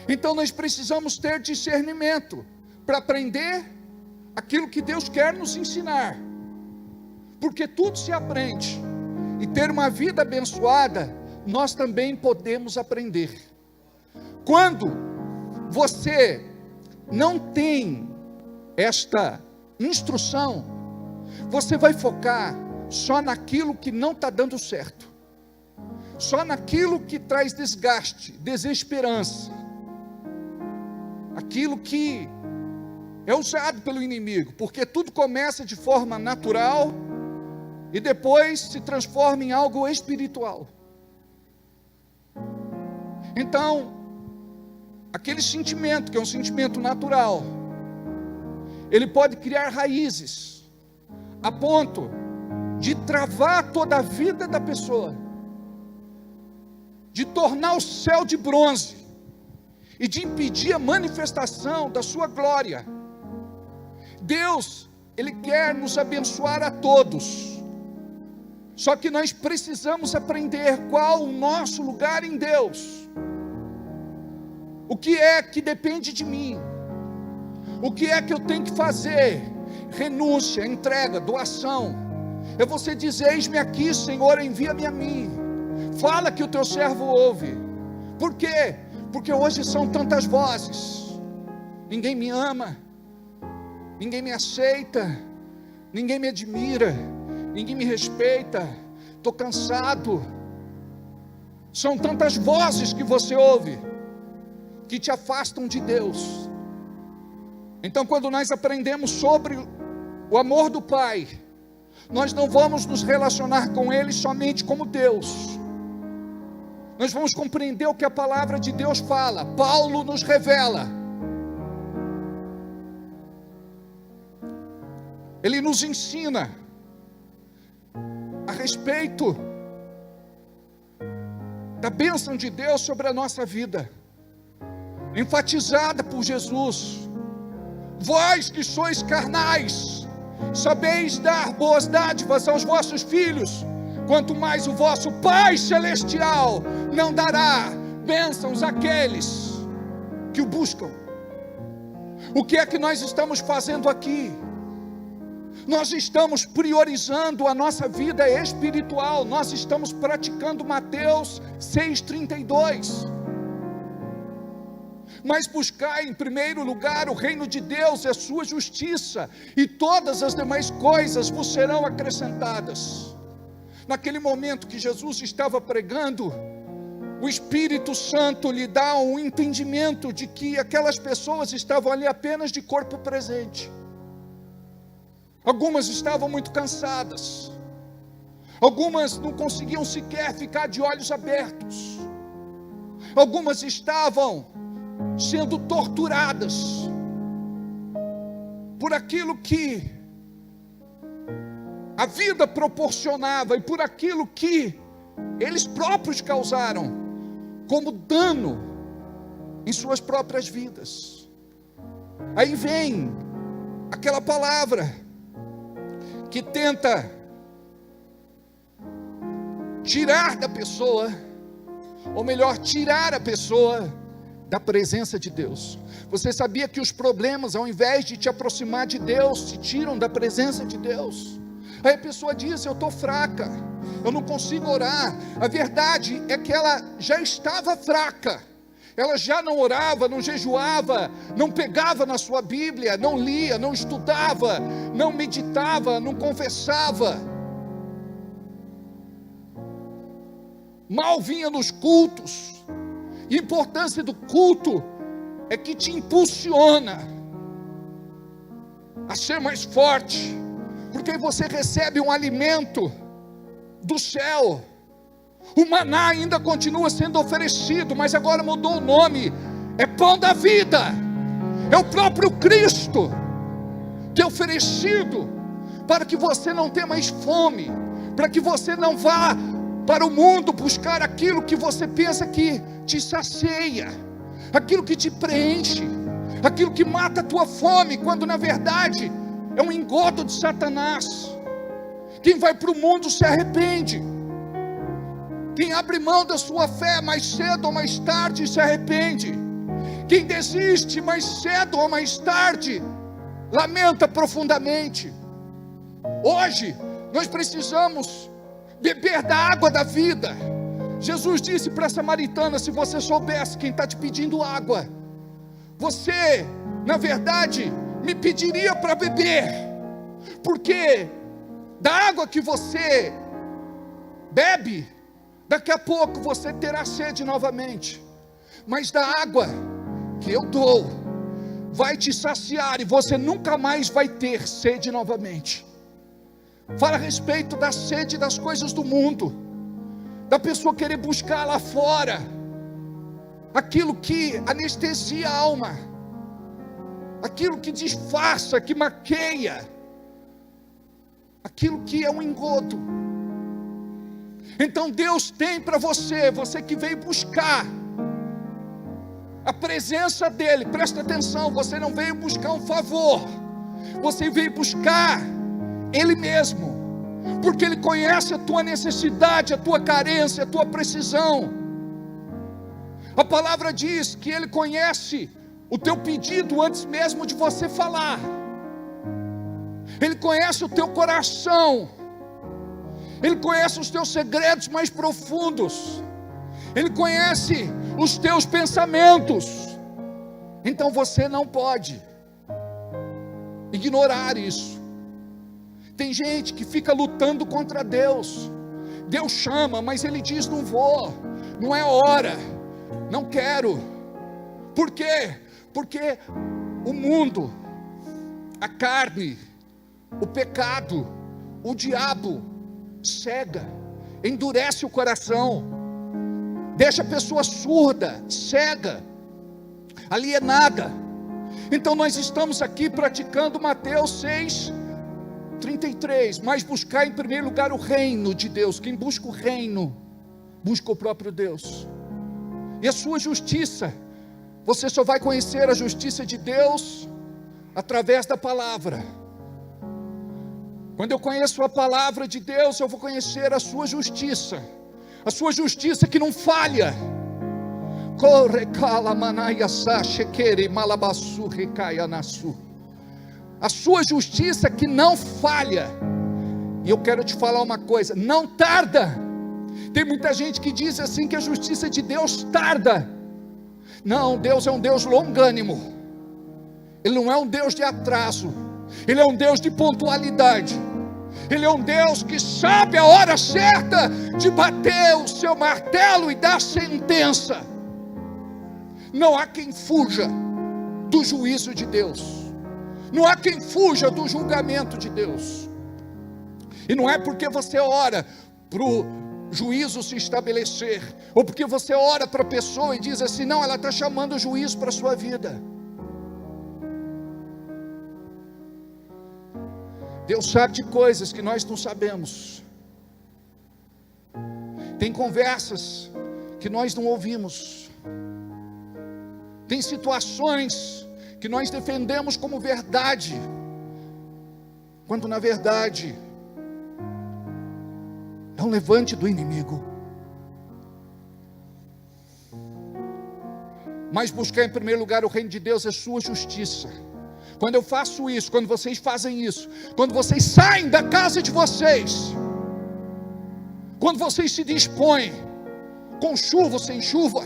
Então nós precisamos ter discernimento para aprender aquilo que Deus quer nos ensinar. Porque tudo se aprende. E ter uma vida abençoada, nós também podemos aprender. Quando você não tem esta instrução, você vai focar só naquilo que não está dando certo, só naquilo que traz desgaste, desesperança, aquilo que é usado pelo inimigo, porque tudo começa de forma natural e depois se transforma em algo espiritual. Então, aquele sentimento que é um sentimento natural, ele pode criar raízes a ponto de travar toda a vida da pessoa, de tornar o céu de bronze e de impedir a manifestação da sua glória. Deus, ele quer nos abençoar a todos, só que nós precisamos aprender qual o nosso lugar em Deus. O que é que depende de mim? O que é que eu tenho que fazer? Renúncia, entrega, doação. É você dizer: eis-me aqui, Senhor, envia-me a mim. Fala que o teu servo ouve. Por quê? Porque hoje são tantas vozes. Ninguém me ama, ninguém me aceita, ninguém me admira, ninguém me respeita. Estou cansado. São tantas vozes que você ouve que te afastam de Deus. Então, quando nós aprendemos sobre o amor do Pai, nós não vamos nos relacionar com Ele somente como Deus. Nós vamos compreender o que a palavra de Deus fala. Paulo nos revela. Ele nos ensina a respeito da bênção de Deus sobre a nossa vida, enfatizada por Jesus. Vós que sois carnais, sabeis dar boas dádivas aos vossos filhos, quanto mais o vosso Pai Celestial não dará bênçãos àqueles que o buscam. O que é que nós estamos fazendo aqui? Nós estamos priorizando a nossa vida espiritual, nós estamos praticando Mateus 6,32. Mas buscai em primeiro lugar o reino de Deus e a sua justiça, e todas as demais coisas vos serão acrescentadas. Naquele momento que Jesus estava pregando, o Espírito Santo lhe dá um entendimento de que aquelas pessoas estavam ali apenas de corpo presente. Algumas estavam muito cansadas, algumas não conseguiam sequer ficar de olhos abertos, algumas estavam sendo torturadas por aquilo que a vida proporcionava e por aquilo que eles próprios causaram como dano em suas próprias vidas. Aí vem aquela palavra que tenta tirar da pessoa, ou melhor, tirar a pessoa da presença de Deus. Você sabia que os problemas, ao invés de te aproximar de Deus, te tiram da presença de Deus? Aí a pessoa diz: eu estou fraca, eu não consigo orar. A verdade é que ela já estava fraca, ela já não orava, não jejuava, não pegava na sua Bíblia, não lia, não estudava, não meditava, não confessava, mal vinha nos cultos. E a importância do culto é que te impulsiona a ser mais forte, porque você recebe um alimento do céu. O maná ainda continua sendo oferecido, mas agora mudou o nome, é pão da vida, é o próprio Cristo que é oferecido para que você não tenha mais fome, para que você não vá para o mundo buscar aquilo que você pensa que te sacia, aquilo que te preenche, aquilo que mata a tua fome, quando na verdade é um engodo de Satanás. Quem vai para o mundo se arrepende, quem abre mão da sua fé mais cedo ou mais tarde se arrepende, quem desiste mais cedo ou mais tarde lamenta profundamente. Hoje nós precisamos beber da água da vida. Jesus disse para a samaritana: se você soubesse quem está te pedindo água, você na verdade me pediria para beber, porque da água que você bebe, daqui a pouco você terá sede novamente, mas da água que eu dou vai te saciar e você nunca mais vai ter sede novamente. Fala a respeito da sede das coisas do mundo, da pessoa querer buscar lá fora aquilo que anestesia a alma, aquilo que disfarça, que maqueia, aquilo que é um engodo. Então Deus tem para você, você que veio buscar a presença dEle, presta atenção, você não veio buscar um favor, você veio buscar Ele mesmo, porque Ele conhece a tua necessidade, a tua carência, a tua precisão. A palavra diz que Ele conhece o teu pedido antes mesmo de você falar. Ele conhece o teu coração, Ele conhece os teus segredos mais profundos, Ele conhece os teus pensamentos. Então você não pode ignorar isso. Tem gente que fica lutando contra Deus. Deus chama, mas Ele diz: não vou, não é hora, não quero. Por quê? Porque o mundo, a carne, o pecado, o diabo cega, endurece o coração, deixa a pessoa surda, cega, alienada. Então nós estamos aqui praticando Mateus 6:33, mas buscar em primeiro lugar o reino de Deus. Quem busca o reino, busca o próprio Deus, e a sua justiça. Você só vai conhecer a justiça de Deus através da palavra. Quando eu conheço a palavra de Deus, eu vou conhecer a sua justiça que não falha. a sua justiça que não falha. E eu quero te falar uma coisa, não tarda. Tem muita gente que diz assim que a justiça de Deus tarda. Não, Deus é um Deus longânimo. Ele não é um Deus de atraso. Ele é um Deus de pontualidade. Ele é um Deus que sabe a hora certa de bater o seu martelo e dar sentença. Não há quem fuja do juízo de Deus. Não há quem fuja do julgamento de Deus. E não é porque você ora para o juízo se estabelecer, ou porque você ora para a pessoa e diz assim, não, ela está chamando o juízo para a sua vida. Deus sabe de coisas que nós não sabemos. Tem conversas que nós não ouvimos. Tem situações que nós defendemos como verdade, quando na verdade é um levante do inimigo. Mas buscar em primeiro lugar o reino de Deus é sua justiça. Quando eu faço isso, quando vocês fazem isso, quando vocês saem da casa de vocês, quando vocês se dispõem, com chuva ou sem chuva,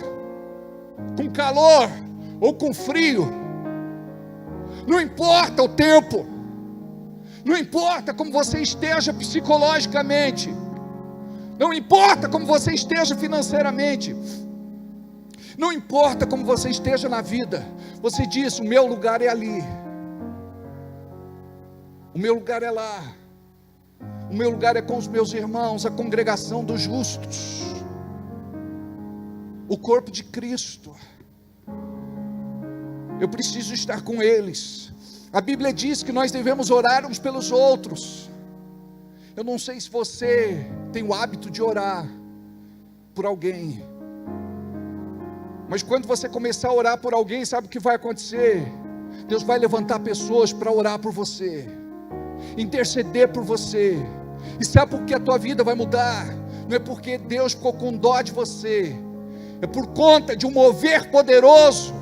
com calor ou com frio, não importa o tempo, não importa como você esteja psicologicamente, não importa como você esteja financeiramente, não importa como você esteja na vida, você diz, o meu lugar é ali, o meu lugar é lá, o meu lugar é com os meus irmãos, a congregação dos justos, o corpo de Cristo, eu preciso estar com eles. A Bíblia diz que nós devemos orar uns pelos outros. Eu não sei se você tem o hábito de orar por alguém, mas quando você começar a orar por alguém, sabe o que vai acontecer? Deus vai levantar pessoas para orar por você, interceder por você. E sabe por que a tua vida vai mudar? Não é porque Deus ficou com dó de você, é por conta de um mover poderoso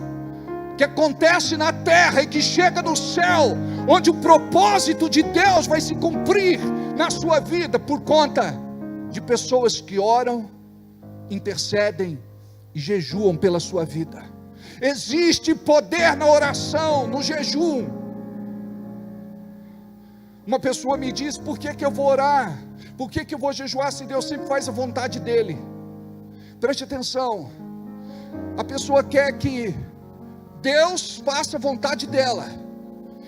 que acontece na terra e que chega no céu, onde o propósito de Deus vai se cumprir na sua vida, por conta de pessoas que oram, intercedem e jejuam pela sua vida. Existe poder na oração, no jejum. Uma pessoa me diz, por que eu vou orar? Por que eu vou jejuar se Deus sempre faz a vontade dEle? Preste atenção, a pessoa quer que Deus faça a vontade dela.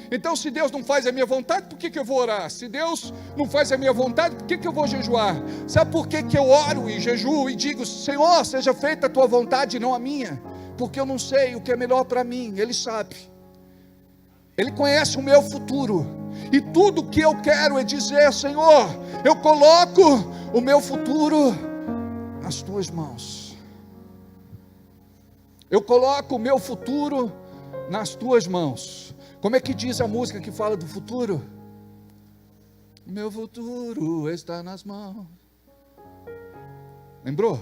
Então se Deus não faz a minha vontade, por que eu vou orar? Se Deus não faz a minha vontade, por que eu vou jejuar? Sabe por que eu oro e jejuo e digo, Senhor, seja feita a tua vontade e não a minha? Porque eu não sei o que é melhor para mim, Ele sabe. Ele conhece o meu futuro. E tudo que eu quero é dizer, Senhor, eu coloco o meu futuro nas tuas mãos. Eu coloco o meu futuro nas tuas mãos. Como é que diz a música que fala do futuro? Meu futuro está nas mãos. Lembrou?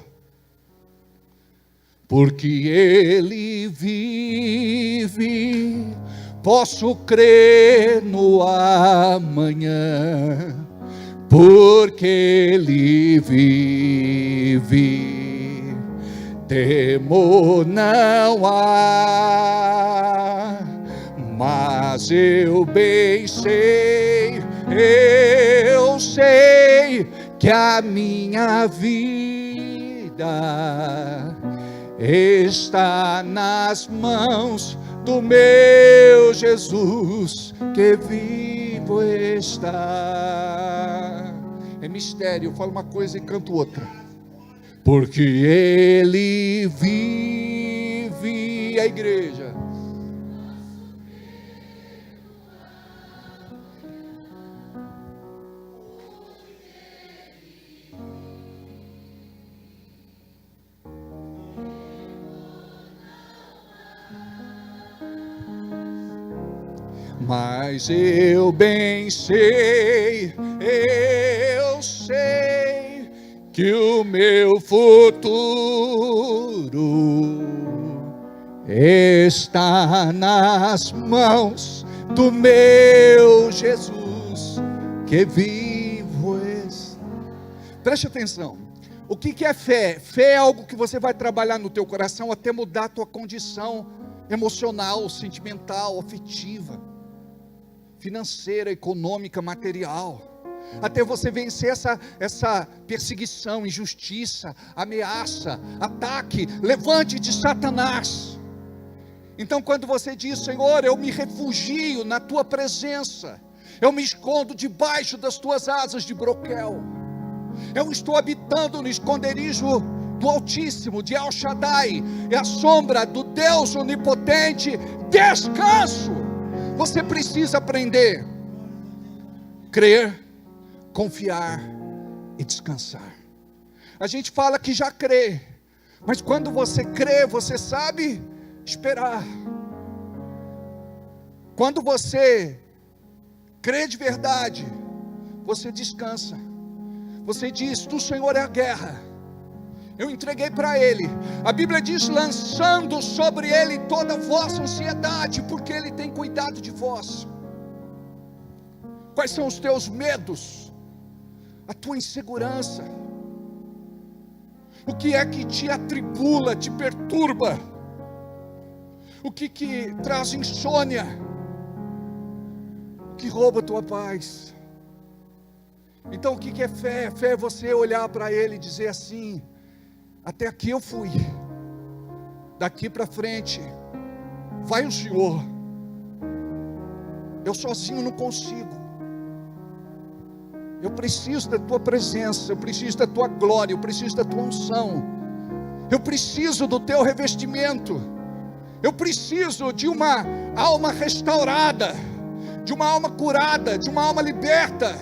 Porque Ele vive, posso crer no amanhã. Porque Ele vive, temor não há. Mas eu bem sei, eu sei que a minha vida está nas mãos do meu Jesus, que vivo está. É mistério, eu falo uma coisa e canto outra. Porque Ele vive, a igreja. Mas eu bem sei, eu sei que o meu futuro está nas mãos do meu Jesus que vivo es. Preste atenção. O que é fé? Fé é algo que você vai trabalhar no teu coração até mudar a tua condição emocional, sentimental, afetiva, financeira, econômica, material, até você vencer essa perseguição, injustiça, ameaça, ataque, levante de Satanás. Então quando você diz: Senhor, eu me refugio na tua presença, eu me escondo debaixo das tuas asas de broquel, eu estou habitando no esconderijo do Altíssimo, de El Shaddai, é a sombra do Deus onipotente, descanso. Você precisa aprender, crer, confiar e descansar. A gente fala que já crê, mas quando você crê, você sabe esperar. Quando você crê de verdade, você descansa. Você diz: do Senhor é a guerra, eu entreguei para Ele. A Bíblia diz: lançando sobre Ele toda a vossa ansiedade, porque Ele tem cuidado de vós. Quais são os teus medos? A tua insegurança? O que é que te atribula, te perturba? O que traz insônia? O que rouba a tua paz? Então o que é fé? Fé é você olhar para Ele e dizer assim: até aqui eu fui, daqui para frente vai o Senhor, eu sozinho não consigo, eu preciso da tua presença, eu preciso da tua glória, eu preciso da tua unção, eu preciso do teu revestimento, eu preciso de uma alma restaurada, de uma alma curada, de uma alma liberta.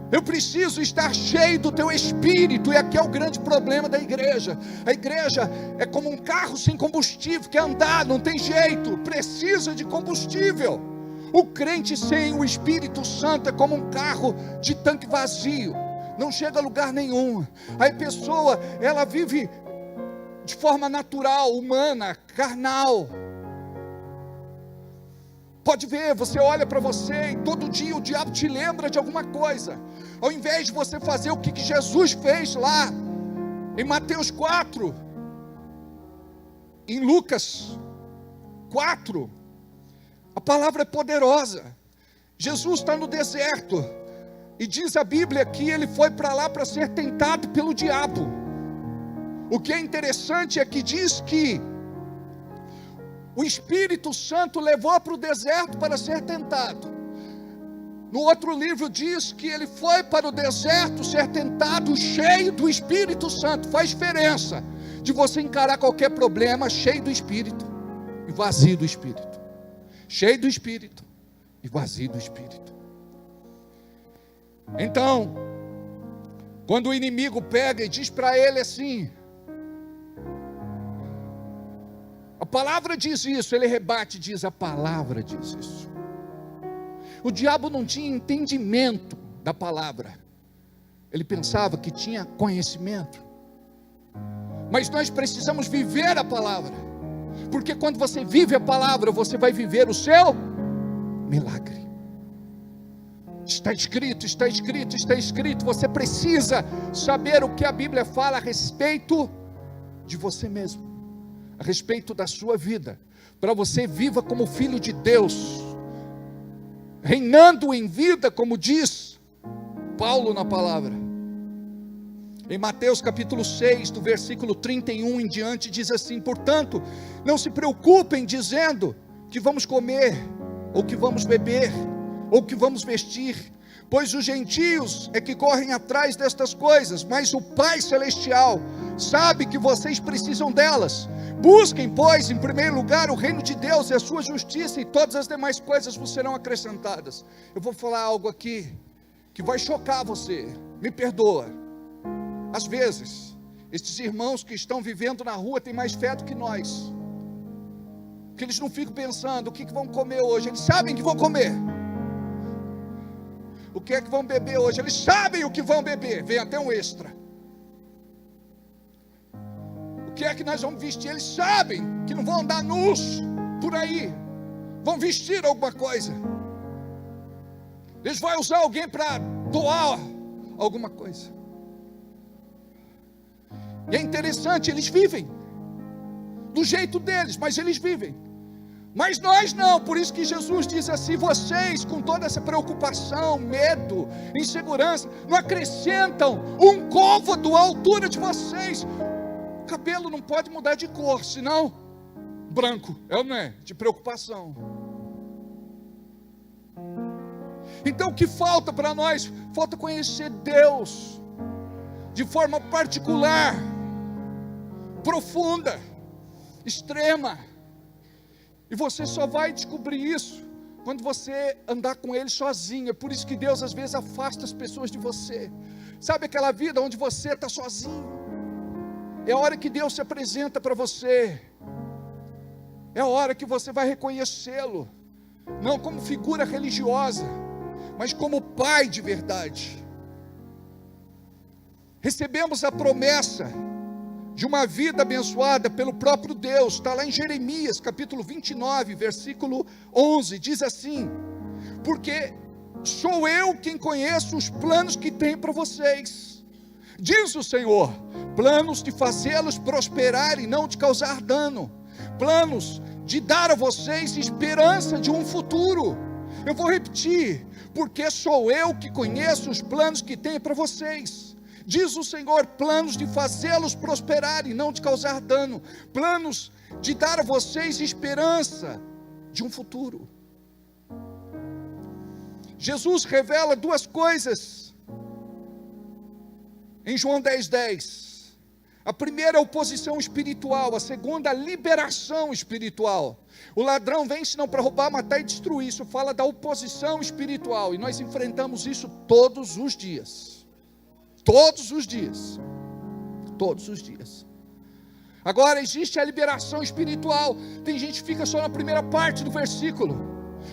Eu preciso estar cheio do teu Espírito. E aqui é o grande problema da igreja. A igreja é como um carro sem combustível, quer andar, não tem jeito, precisa de combustível. O crente sem o Espírito Santo é como um carro de tanque vazio, não chega a lugar nenhum. Aí a pessoa, ela vive de forma natural, humana, carnal. Pode ver, você olha para você e todo dia o diabo te lembra de alguma coisa. Ao invés de você fazer o que Jesus fez lá em Mateus 4, em Lucas 4, a palavra é poderosa. Jesus está no deserto e diz a Bíblia que ele foi para lá para ser tentado pelo diabo. O que é interessante é que diz que o Espírito Santo levou para o deserto para ser tentado. No outro livro diz que ele foi para o deserto ser tentado cheio do Espírito Santo. Faz diferença de você encarar qualquer problema cheio do Espírito e vazio do Espírito. Cheio do Espírito e vazio do Espírito. Então, quando o inimigo pega e diz para ele assim, a palavra diz isso, ele rebate e diz: a palavra diz isso. O diabo não tinha entendimento da palavra, ele pensava que tinha conhecimento. Mas nós precisamos viver a palavra, porque quando você vive a palavra, você vai viver o seu milagre. Está escrito, está escrito, está escrito. Você precisa saber o que a Bíblia fala a respeito de você mesmo, a respeito da sua vida, para você viva como filho de Deus, reinando em vida, como diz Paulo na palavra. Em Mateus capítulo 6, do versículo 31 em diante, diz assim: portanto, não se preocupem dizendo que vamos comer, ou que vamos beber, ou que vamos vestir, pois os gentios é que correm atrás destas coisas, mas o Pai Celestial sabe que vocês precisam delas. Busquem, pois, em primeiro lugar o reino de Deus e a sua justiça, e todas as demais coisas vos serão acrescentadas. Eu vou falar algo aqui que vai chocar você, me perdoa. Às vezes, estes irmãos que estão vivendo na rua têm mais fé do que nós, que eles não ficam pensando o que vão comer hoje, eles sabem que vão comer. O que é que vão beber hoje, eles sabem o que vão beber, vem até um extra. O que é que nós vamos vestir, eles sabem que não vão andar nus por aí, vão vestir alguma coisa. Eles vão usar alguém para doar alguma coisa. E é interessante, eles vivem do jeito deles, mas eles vivem. Mas nós não, por isso que Jesus diz assim: vocês com toda essa preocupação, medo, insegurança, não acrescentam um côvado à altura de vocês. O cabelo não pode mudar de cor, senão branco, é ou não é? De preocupação. Então o que falta para nós? Falta conhecer Deus de forma particular, profunda, extrema. E você só vai descobrir isso quando você andar com Ele sozinho. É por isso que Deus às vezes afasta as pessoas de você. Sabe aquela vida onde você está sozinho? É a hora que Deus se apresenta para você. É a hora que você vai reconhecê-lo, não como figura religiosa, mas como Pai de verdade. Recebemos a promessa de uma vida abençoada pelo próprio Deus. Está lá em Jeremias capítulo 29, versículo 11, diz assim: porque sou eu quem conheço os planos que tenho para vocês, diz o Senhor, planos de fazê-los prosperar e não de causar dano, planos de dar a vocês esperança de um futuro. Eu vou repetir: porque sou eu que conheço os planos que tenho para vocês, diz o Senhor, planos de fazê-los prosperar e não de causar dano, planos de dar a vocês esperança de um futuro. Jesus revela duas coisas em João 10:10. A primeira é a oposição espiritual, a segunda a liberação espiritual. O ladrão vem senão para roubar, matar e destruir. Isso fala da oposição espiritual, e nós enfrentamos isso todos os dias. Todos os dias. Todos os dias. Agora existe a liberação espiritual. Tem gente que fica só na primeira parte do versículo.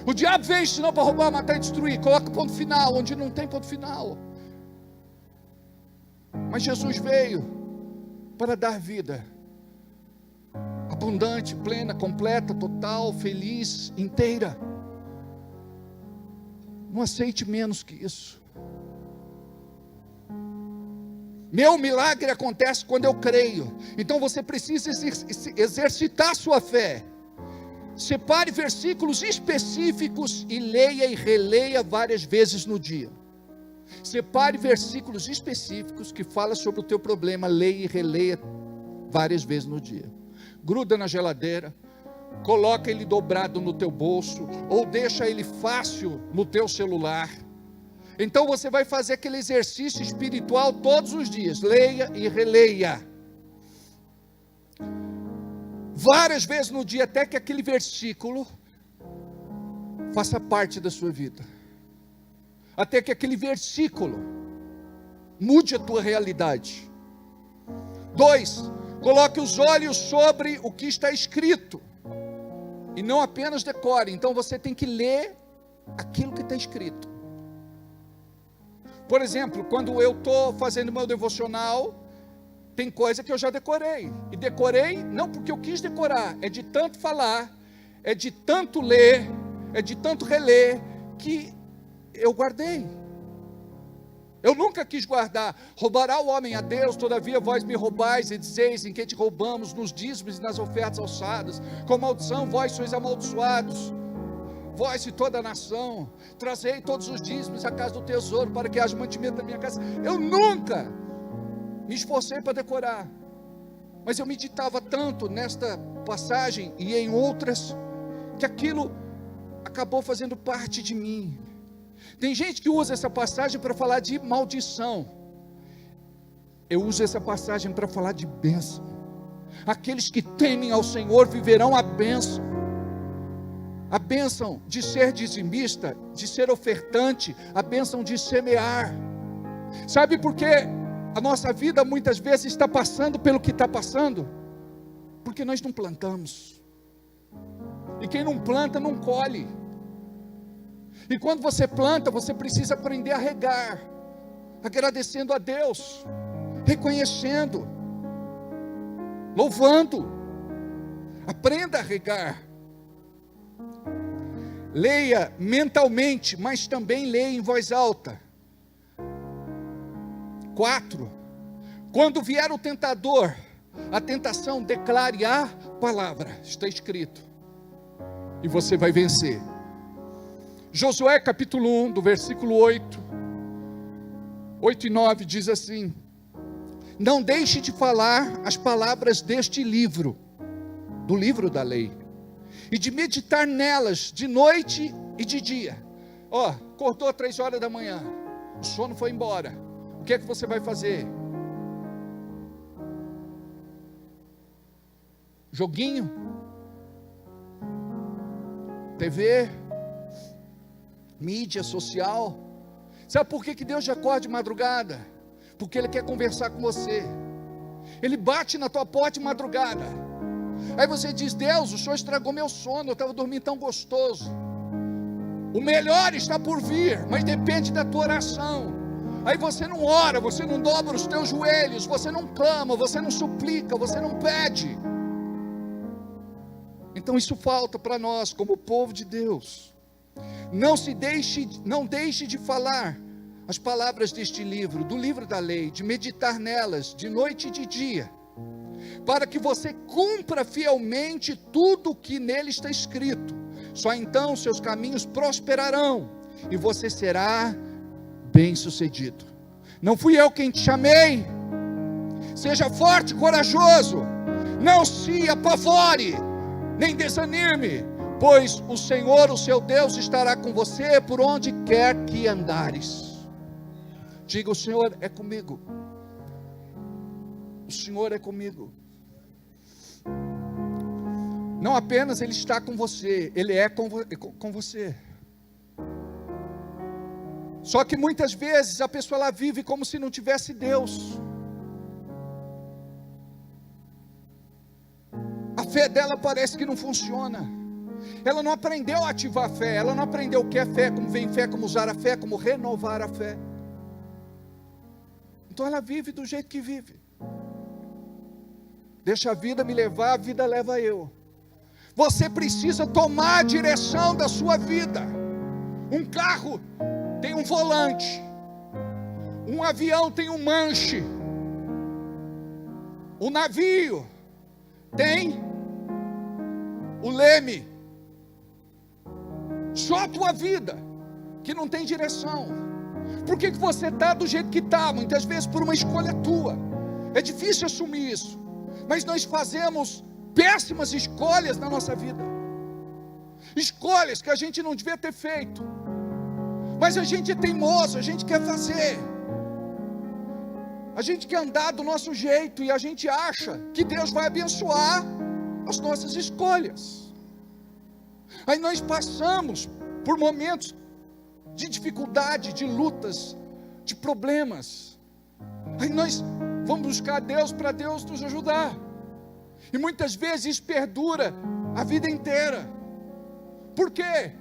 O diabo vem senão para roubar, matar e destruir. Coloca ponto final onde não tem ponto final. Mas Jesus veio para dar vida abundante, plena, completa, total, feliz, inteira. Não aceite menos que isso. Meu milagre acontece quando eu creio. Então você precisa exercitar sua fé. Separe versículos específicos e leia e releia várias vezes no dia. Separe versículos específicos que falam sobre o teu problema, leia e releia várias vezes no dia. Gruda na geladeira, coloca ele dobrado no teu bolso, ou deixa ele fácil no teu celular. Então você vai fazer aquele exercício espiritual todos os dias, leia e releia. Várias vezes no dia, até que aquele versículo faça parte da sua vida. Até que aquele versículo mude a tua realidade. 2, coloque os olhos sobre o que está escrito, e não apenas decore. Então você tem que ler aquilo que está escrito. Por exemplo, quando eu estou fazendo meu devocional, tem coisa que eu já decorei. E decorei não porque eu quis decorar, é de tanto falar, é de tanto ler, é de tanto reler, que eu guardei. Eu nunca quis guardar. Roubará o homem a Deus, todavia vós me roubais e dizeis: em que te roubamos? Nos dízimos e nas ofertas alçadas. Com maldição vós sois amaldiçoados, vós e toda a nação. Trazei todos os dízimos à casa do tesouro, para que haja mantimento na minha casa. Eu nunca me esforcei para decorar, mas eu meditava tanto nesta passagem e em outras, que aquilo acabou fazendo parte de mim. Tem gente que usa essa passagem para falar de maldição. Eu uso essa passagem para falar de bênção. Aqueles que temem ao Senhor viverão a bênção. A bênção de ser dizimista, de ser ofertante, a bênção de semear. Sabe por que a nossa vida muitas vezes está passando pelo que está passando? Porque nós não plantamos. E quem não planta não colhe. E quando você planta, você precisa aprender a regar, agradecendo a Deus, reconhecendo, louvando. Aprenda a regar. Leia mentalmente, mas também leia em voz alta. 4. Quando vier o tentador, a tentação, declare a palavra. Está escrito. E você vai vencer. Josué capítulo 1, do versículo 8 e 9, diz assim: não deixe de falar as palavras deste livro, do livro da lei, e de meditar nelas de noite e de dia. Acordou 3 horas da manhã, o sono foi embora, o que é que você vai fazer? Joguinho? TV? Mídia social? Sabe por que Deus já acorda de madrugada? Porque Ele quer conversar com você. Ele bate na tua porta de madrugada. Aí você diz: Deus, o Senhor estragou meu sono, eu estava dormindo tão gostoso. O melhor está por vir, mas depende da tua oração. Aí você não ora, você não dobra os teus joelhos, você não clama, você não suplica, você não pede. Então isso falta para nós como povo de Deus. Não deixe de falar as palavras deste livro, do livro da lei, de meditar nelas de noite e de dia, para que você cumpra fielmente tudo o que nele está escrito. Só então seus caminhos prosperarão e você será bem-sucedido. Não fui eu quem te chamei. Seja forte e corajoso. Não se apavore, nem desanime, pois o Senhor, o seu Deus, estará com você por onde quer que andares. Diga: o Senhor é comigo. O Senhor é comigo. Não apenas Ele está com você, Ele é com você. Só que muitas vezes a pessoa ela vive como se não tivesse Deus. A fé dela parece que não funciona. Ela não aprendeu a ativar a fé. Ela não aprendeu o que é fé, como vem fé, como usar a fé, como renovar a fé. Então ela vive do jeito que vive. Deixa a vida me levar, a vida leva eu. Você precisa tomar a direção da sua vida. Um carro tem um volante. Um avião tem um manche. Um navio tem o leme. Só a tua vida que não tem direção. Por que você está do jeito que está? Muitas vezes por uma escolha tua. É difícil assumir isso, mas nós fazemos péssimas escolhas na nossa vida. Escolhas que a gente não devia ter feito, mas a gente é teimoso, a gente quer fazer. A gente quer andar do nosso jeito e a gente acha que Deus vai abençoar as nossas escolhas. Aí nós passamos por momentos de dificuldade, de lutas, de problemas. Aí nós vamos buscar Deus para Deus nos ajudar. E muitas vezes isso perdura a vida inteira. Por quê?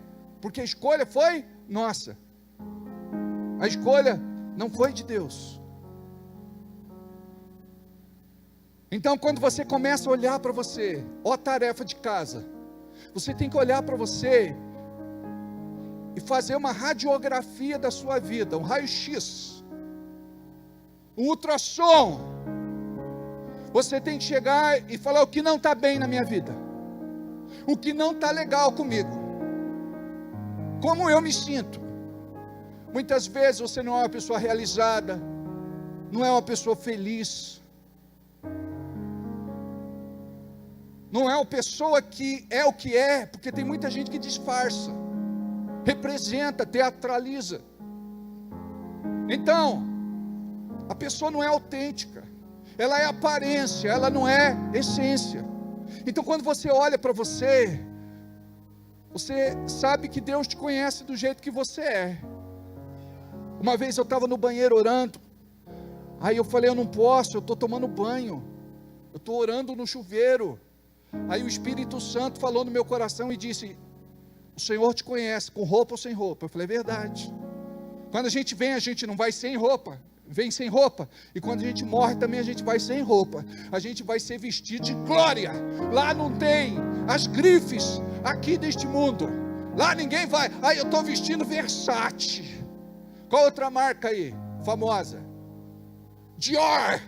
Porque a escolha foi nossa. A escolha não foi de Deus. Então quando você começa a olhar para você, ó tarefa de casa, você tem que olhar para você e fazer uma radiografia da sua vida, um raio-x, um ultrassom. Você tem que chegar e falar o que não está bem na minha vida, o que não está legal comigo, como eu me sinto. Muitas vezes você não é uma pessoa realizada, não é uma pessoa feliz, não é uma pessoa que é o que é, porque tem muita gente que disfarça, representa, teatraliza. Então, a pessoa não é autêntica, ela é aparência, ela não é essência. Então quando você olha para você, você sabe que Deus te conhece do jeito que você é. Uma vez eu estava no banheiro orando, aí eu falei: eu não posso, eu estou tomando banho, eu estou orando no chuveiro. Aí o Espírito Santo falou no meu coração e disse: o Senhor te conhece, com roupa ou sem roupa. Eu falei: verdade. Quando a gente vem, a gente não vai sem roupa, vem sem roupa. E quando a gente morre também, a gente vai sem roupa. A gente vai ser vestido de glória. Lá não tem as grifes aqui deste mundo. Lá ninguém vai. Ah, eu estou vestindo Versace. Qual outra marca aí, famosa? Dior.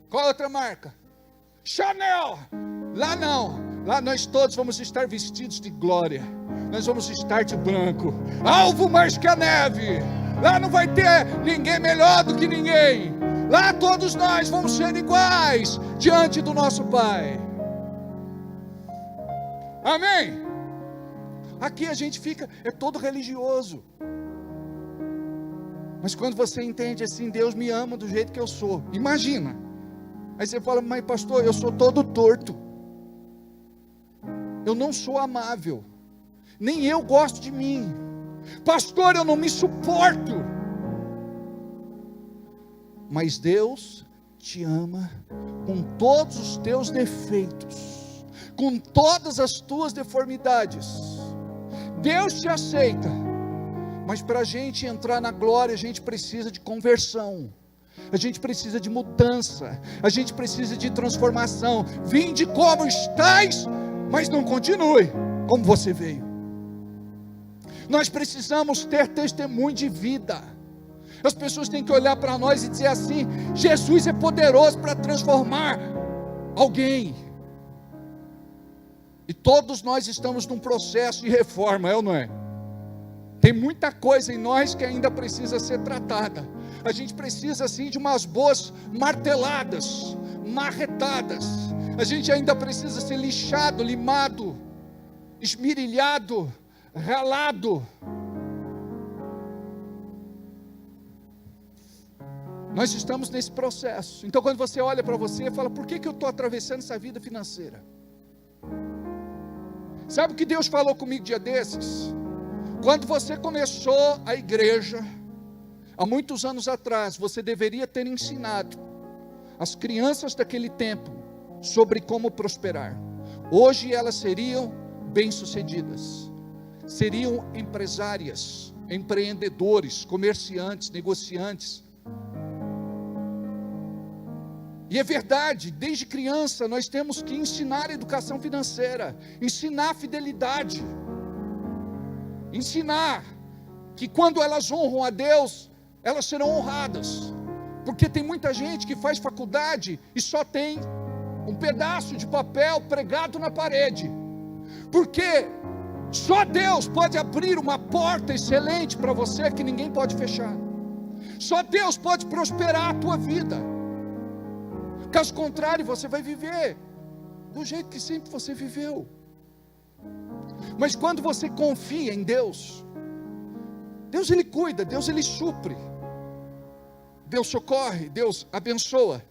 Qual outra marca? Chanel. Lá não. Lá nós todos vamos estar vestidos de glória. Nós vamos estar de branco, alvo mais que a neve. Lá não vai ter ninguém melhor do que ninguém. Lá todos nós vamos ser iguais diante do nosso Pai. Amém? Aqui a gente fica, é todo religioso. Mas quando você entende assim, Deus me ama do jeito que eu sou. Imagina. Aí você fala, mas pastor, eu sou todo torto. Eu não sou amável. Nem eu gosto de mim. Pastor, eu não me suporto. Mas Deus te ama com todos os teus defeitos, com todas as tuas deformidades. Deus te aceita. Mas para a gente entrar na glória, a gente precisa de conversão. A gente precisa de mudança. A gente precisa de transformação. Vinde como estais, mas não continue como você veio. Nós precisamos ter testemunho de vida. As pessoas têm que olhar para nós e dizer assim: Jesus é poderoso para transformar alguém. E todos nós estamos num processo de reforma, é ou não é? Tem muita coisa em nós que ainda precisa ser tratada. A gente precisa assim de umas boas marteladas, marretadas. A gente ainda precisa ser lixado, limado, esmirilhado, ralado. Nós estamos nesse processo. Então quando você olha para você e fala, por que eu estou atravessando essa vida financeira? Sabe o que Deus falou comigo dia desses? Quando você começou a igreja, há muitos anos atrás, você deveria ter ensinado as crianças daquele tempo sobre como prosperar. Hoje elas seriam bem-sucedidas, seriam empresárias, empreendedores, comerciantes, negociantes. E é verdade, desde criança nós temos que ensinar a educação financeira, ensinar a fidelidade, ensinar que quando elas honram a Deus, elas serão honradas. Porque tem muita gente que faz faculdade e só tem um pedaço de papel pregado na parede. Porque só Deus pode abrir uma porta excelente para você que ninguém pode fechar. Só Deus pode prosperar a tua vida. Caso contrário, você vai viver do jeito que sempre você viveu. Mas quando você confia em Deus, Deus ele cuida, Deus ele supre, Deus socorre, Deus abençoa.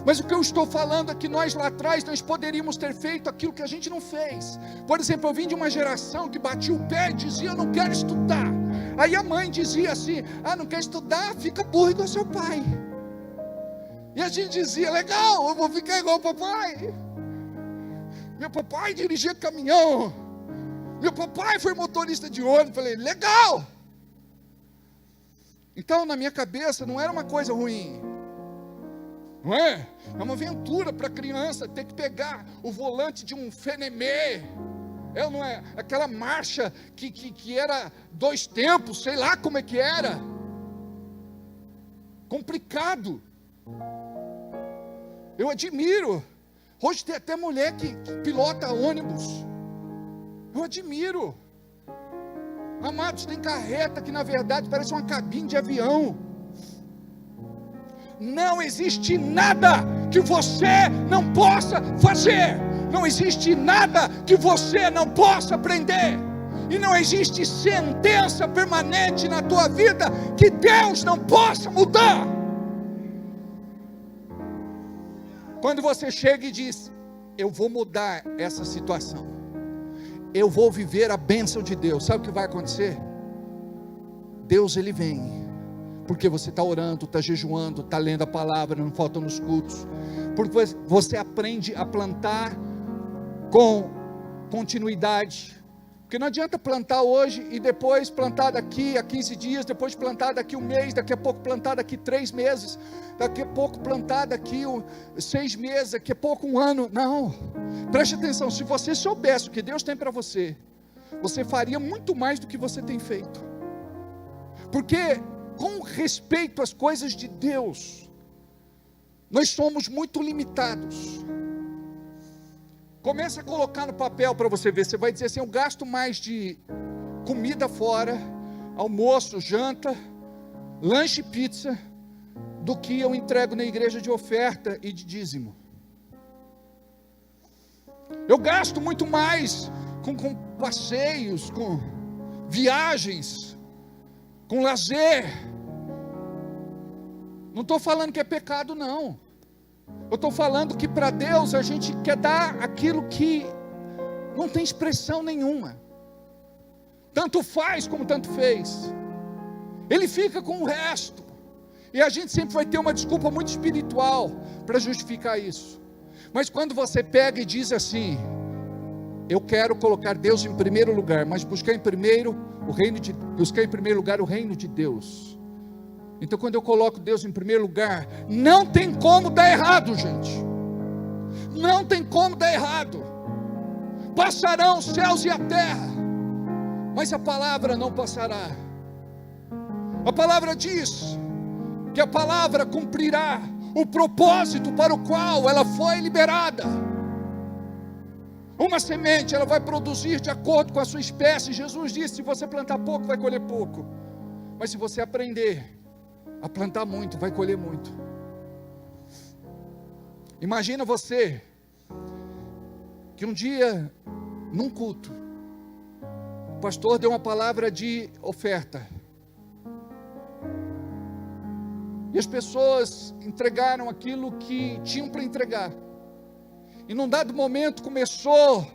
Mas o que eu estou falando é que nós lá atrás, nós poderíamos ter feito aquilo que a gente não fez. Por exemplo, eu vim de uma geração que batia o pé e dizia, eu não quero estudar. Aí a mãe dizia assim, não quer estudar? Fica burro igual seu pai. E a gente dizia, legal, eu vou ficar igual o papai. Meu papai dirigia caminhão. Meu papai foi motorista de ônibus. Falei, legal. Então na minha cabeça não era uma coisa ruim. Não é? É uma aventura para a criança ter que pegar o volante de um Fenemê. É ou não é? Aquela marcha que era 2 tempos, sei lá como é que era. Complicado. Eu admiro. Hoje tem até mulher que pilota ônibus. Eu admiro. Amados, tem carreta que na verdade parece uma cabine de avião. Não existe nada que você não possa fazer. Não existe nada que você não possa aprender. E não existe sentença permanente na tua vida que Deus não possa mudar. Quando você chega e diz, eu vou mudar essa situação, eu vou viver a bênção de Deus, sabe o que vai acontecer? Deus ele vem, porque você está orando, está jejuando, está lendo a palavra, não falta nos cultos, porque você aprende a plantar com continuidade, Porque não adianta plantar hoje e depois plantar daqui a 15 dias, depois plantar daqui um mês, daqui a pouco plantar daqui 3 meses, daqui a pouco plantar daqui 6 meses, daqui a pouco um ano. Não, preste atenção, se você soubesse o que Deus tem para você, você faria muito mais do que você tem feito. Porque com respeito às coisas de Deus, nós somos muito limitados. Comece a colocar no papel para você ver. Você vai dizer assim: eu gasto mais de comida fora, almoço, janta, lanche e pizza, do que eu entrego na igreja de oferta e de dízimo. Eu gasto muito mais com passeios, com viagens, com lazer. Não estou falando que é pecado, não. Eu estou falando que para Deus a gente quer dar aquilo que não tem expressão nenhuma. Tanto faz como tanto fez. Ele fica com o resto. E a gente sempre vai ter uma desculpa muito espiritual para justificar isso. Mas quando você pega e diz assim: eu quero colocar Deus em primeiro lugar, mas buscar em primeiro lugar o reino de Deus. Então, quando eu coloco Deus em primeiro lugar, não tem como dar errado, gente. Não tem como dar errado. Passarão os céus e a terra, mas a palavra não passará. A palavra diz que a palavra cumprirá o propósito para o qual ela foi liberada. Uma semente, ela vai produzir de acordo com a sua espécie. Jesus disse: se você plantar pouco, vai colher pouco. Mas se você aprender a plantar muito, vai colher muito. Imagina você que um dia, num culto, o pastor deu uma palavra de oferta, e as pessoas entregaram aquilo que tinham para entregar, e num dado momento começou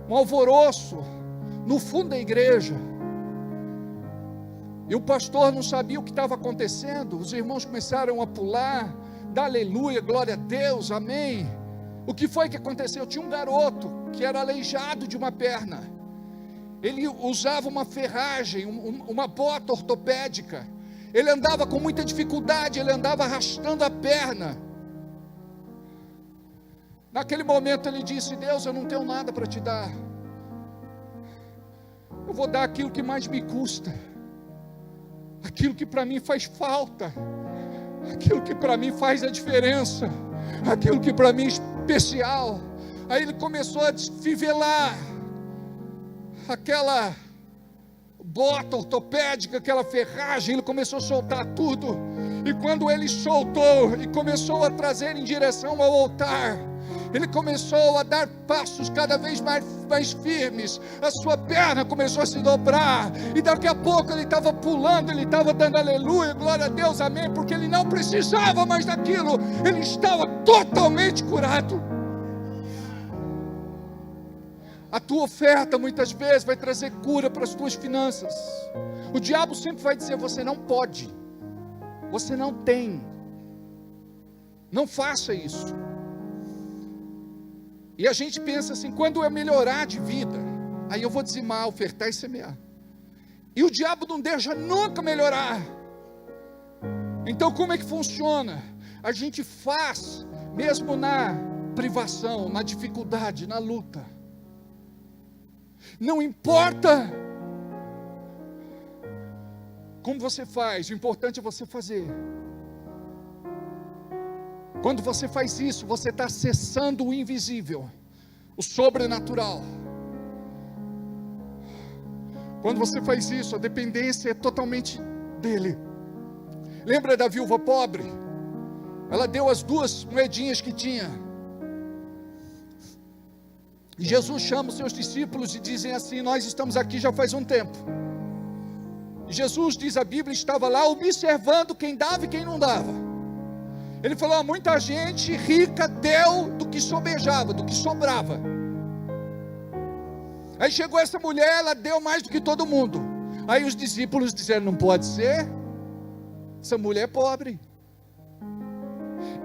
um alvoroço no fundo da igreja, e o pastor não sabia o que estava acontecendo. Os irmãos começaram a pular, dar aleluia, glória a Deus, amém. O que foi que aconteceu? Tinha um garoto que era aleijado de uma perna. Ele usava uma ferragem, uma bota ortopédica. Ele andava com muita dificuldade, ele andava arrastando a perna. Naquele momento ele disse: Deus, eu não tenho nada para te dar. Eu vou dar aquilo que mais me custa, aquilo que para mim faz falta, aquilo que para mim faz a diferença, aquilo que para mim é especial. Aí ele começou a desfivelar aquela bota ortopédica, aquela ferragem. Ele começou a soltar tudo, e quando ele soltou e começou a trazer em direção ao altar, ele começou a dar passos cada vez mais firmes. A sua perna começou a se dobrar, e daqui a pouco ele estava pulando, ele estava dando aleluia, glória a Deus, amém, porque ele não precisava mais daquilo, ele estava totalmente curado. A tua oferta muitas vezes vai trazer cura para as tuas finanças. O diabo sempre vai dizer: você não pode, você não tem, não faça isso. E a gente pensa assim: quando eu melhorar de vida, aí eu vou dizimar, ofertar e semear. E o diabo não deixa nunca melhorar. Então como é que funciona? A gente faz mesmo na privação, na dificuldade, na luta. Não importa como você faz, o importante é você fazer. Quando você faz isso, você está acessando o invisível, o sobrenatural. Quando você faz isso, a dependência é totalmente dele. Lembra da viúva pobre? Ela deu as 2 moedinhas que tinha. E Jesus chama os seus discípulos e dizem assim: nós estamos aqui já faz um tempo. E Jesus, diz a Bíblia, estava lá observando quem dava e quem não dava. Ele falou: muita gente rica deu do que sobejava, do que sobrava. Aí chegou essa mulher, ela deu mais do que todo mundo. Aí os discípulos disseram: não pode ser, essa mulher é pobre.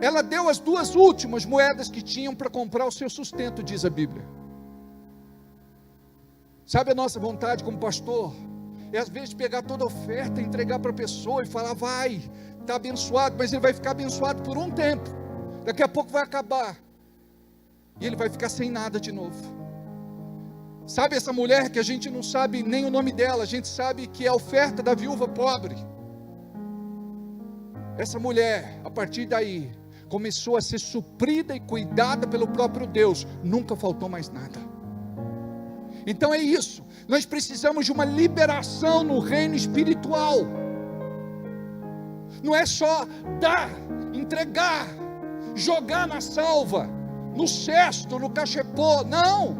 Ela deu as 2 últimas moedas que tinham para comprar o seu sustento, diz a Bíblia. Sabe a nossa vontade como pastor? É às vezes pegar toda a oferta, entregar para a pessoa e falar, vai, está abençoado, mas ele vai ficar abençoado por um tempo, daqui a pouco vai acabar, e ele vai ficar sem nada de novo. Sabe essa mulher que a gente não sabe nem o nome dela, a gente sabe que é a oferta da viúva pobre. Essa mulher, a partir daí, começou a ser suprida e cuidada pelo próprio Deus, nunca faltou mais nada. Então é isso, nós precisamos de uma liberação no reino espiritual. Não é só dar, entregar, jogar na salva, no cesto, no cachepô, não.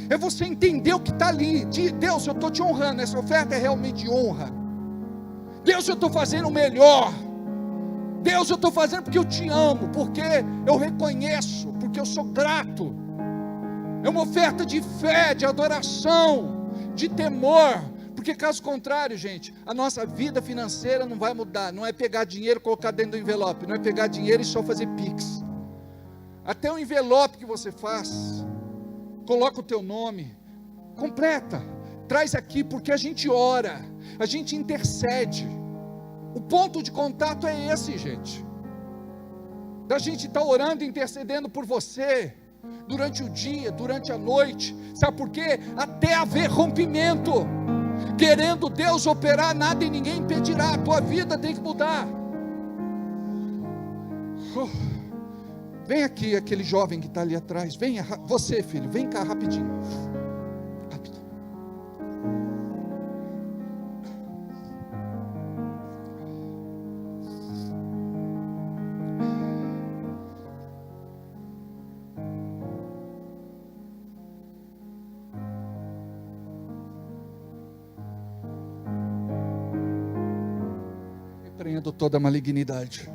É você entender o que está ali. Deus, eu estou te honrando, essa oferta é realmente honra. Deus, eu estou fazendo o melhor. Deus, eu estou fazendo porque eu te amo, porque eu reconheço, porque eu sou grato. É uma oferta de fé, de adoração, de temor, porque caso contrário, gente, a nossa vida financeira não vai mudar. Não é pegar dinheiro e colocar dentro do envelope, não é pegar dinheiro e só fazer pix. Até o envelope que você faz, coloca o teu nome, completa, traz aqui, porque a gente ora, a gente intercede. O ponto de contato é esse, gente, da gente estar orando, intercedendo por você, durante o dia, durante a noite. Sabe por quê? Até haver rompimento. Querendo Deus operar, nada e ninguém impedirá. A tua vida tem que mudar. Vem aqui, aquele jovem que está ali atrás. Venha, você filho, vem cá rapidinho. Rapidinho. Repreendo toda a malignidade.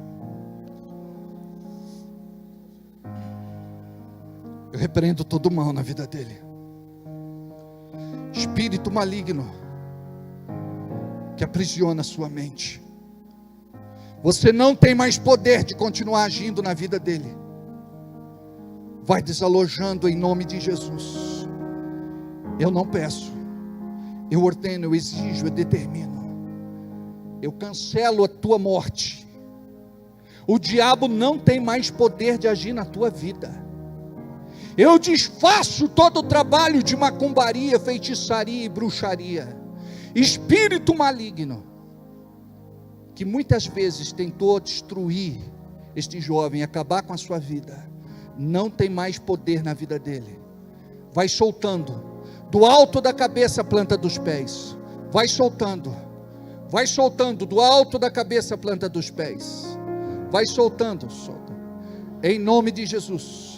Eu repreendo todo o mal na vida dele. Espírito maligno que aprisiona a sua mente. Você não tem mais poder de continuar agindo na vida dele. Vai desalojando em nome de Jesus. Eu não peço, eu ordeno, eu exijo, eu determino. Eu cancelo a tua morte. O diabo não tem mais poder de agir na tua vida. Eu desfaço todo o trabalho de macumbaria, feitiçaria e bruxaria. Espírito maligno, que muitas vezes tentou destruir este jovem, acabar com a sua vida, não tem mais poder na vida dele. Vai soltando, do alto da cabeça à planta dos pés. Vai soltando, do alto da cabeça à planta dos pés. Vai soltando, solta. Em nome de Jesus.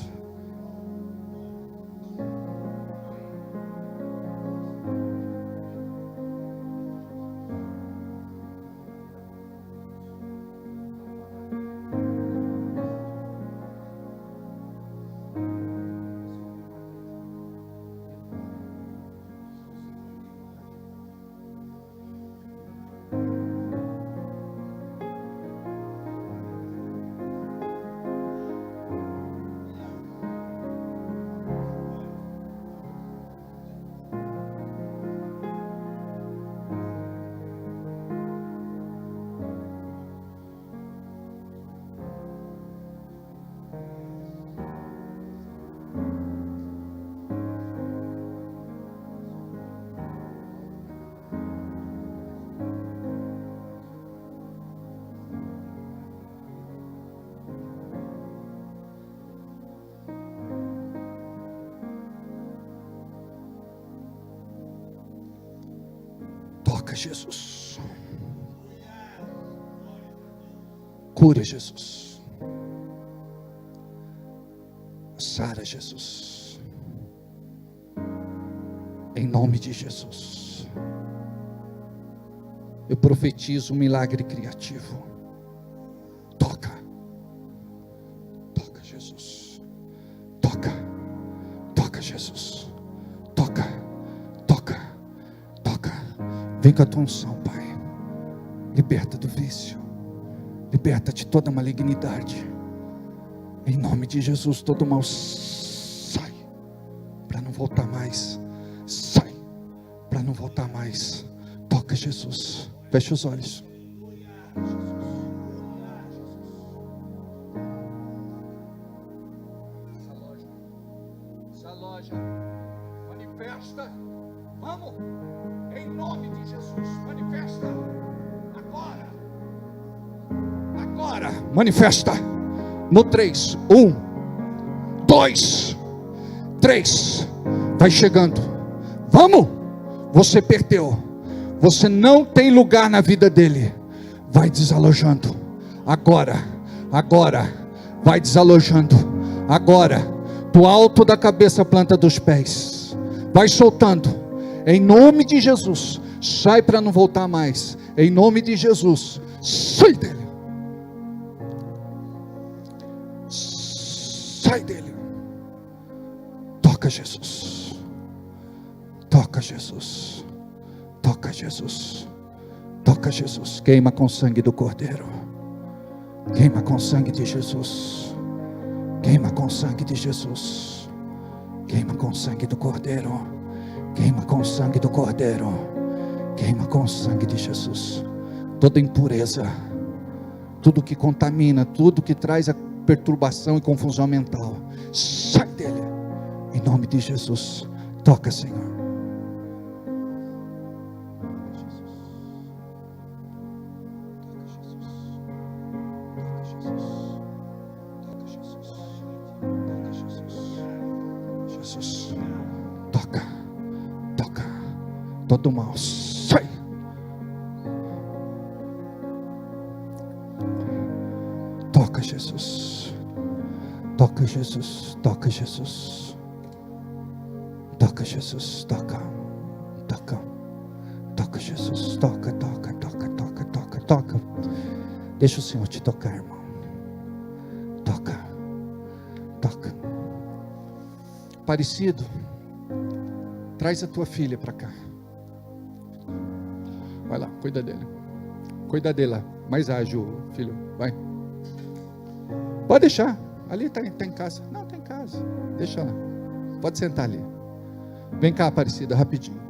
Jesus, cura Jesus, sara Jesus, em nome de Jesus. Eu profetizo um milagre criativo. Toca Jesus, toca Jesus, toca. Vem com a tua unção, Pai. Liberta do vício. Liberta de toda malignidade. Em nome de Jesus, todo mal sai. Para não voltar mais. Sai. para não voltar mais. Toca, Jesus. Feche os olhos. Essa loja manifesta. Vamos, em nome de Jesus, manifesta agora. Agora, manifesta. No 3, 1, 2, 3. Vai chegando. Vamos. Você perdeu. Você não tem lugar na vida dele. Vai desalojando. Agora. Vai desalojando. Agora. Do alto da cabeça, planta dos pés. Vai soltando. Em nome de Jesus. Sai para não voltar mais. Em nome de Jesus. Sai dele. Sai dele. Toca, Jesus. Toca, Jesus. Toca, Jesus. Toca, Jesus. Queima com o sangue do Cordeiro. Queima com o sangue de Jesus. Queima com o sangue de Jesus. Queima com o sangue do Cordeiro. Queima com o sangue do Cordeiro. Queima com o sangue de Jesus. Toda impureza, tudo que contamina, tudo que traz a perturbação e confusão mental, sai dele. Em nome de Jesus. Toca, Senhor. Jesus, toca, todo mal, sai. Toca, Jesus, toca, Jesus, toca, Jesus, toca, Jesus, toca, Jesus, toca. Deixa o Senhor te tocar, irmão. Toca. Parecido, traz a tua filha para cá. Vai lá, cuida dele. Cuida dela. Mais ágil, filho. Vai. Pode deixar. Ali está em casa. Não, está em casa. Deixa lá. Pode sentar ali. Vem cá, Aparecida, rapidinho.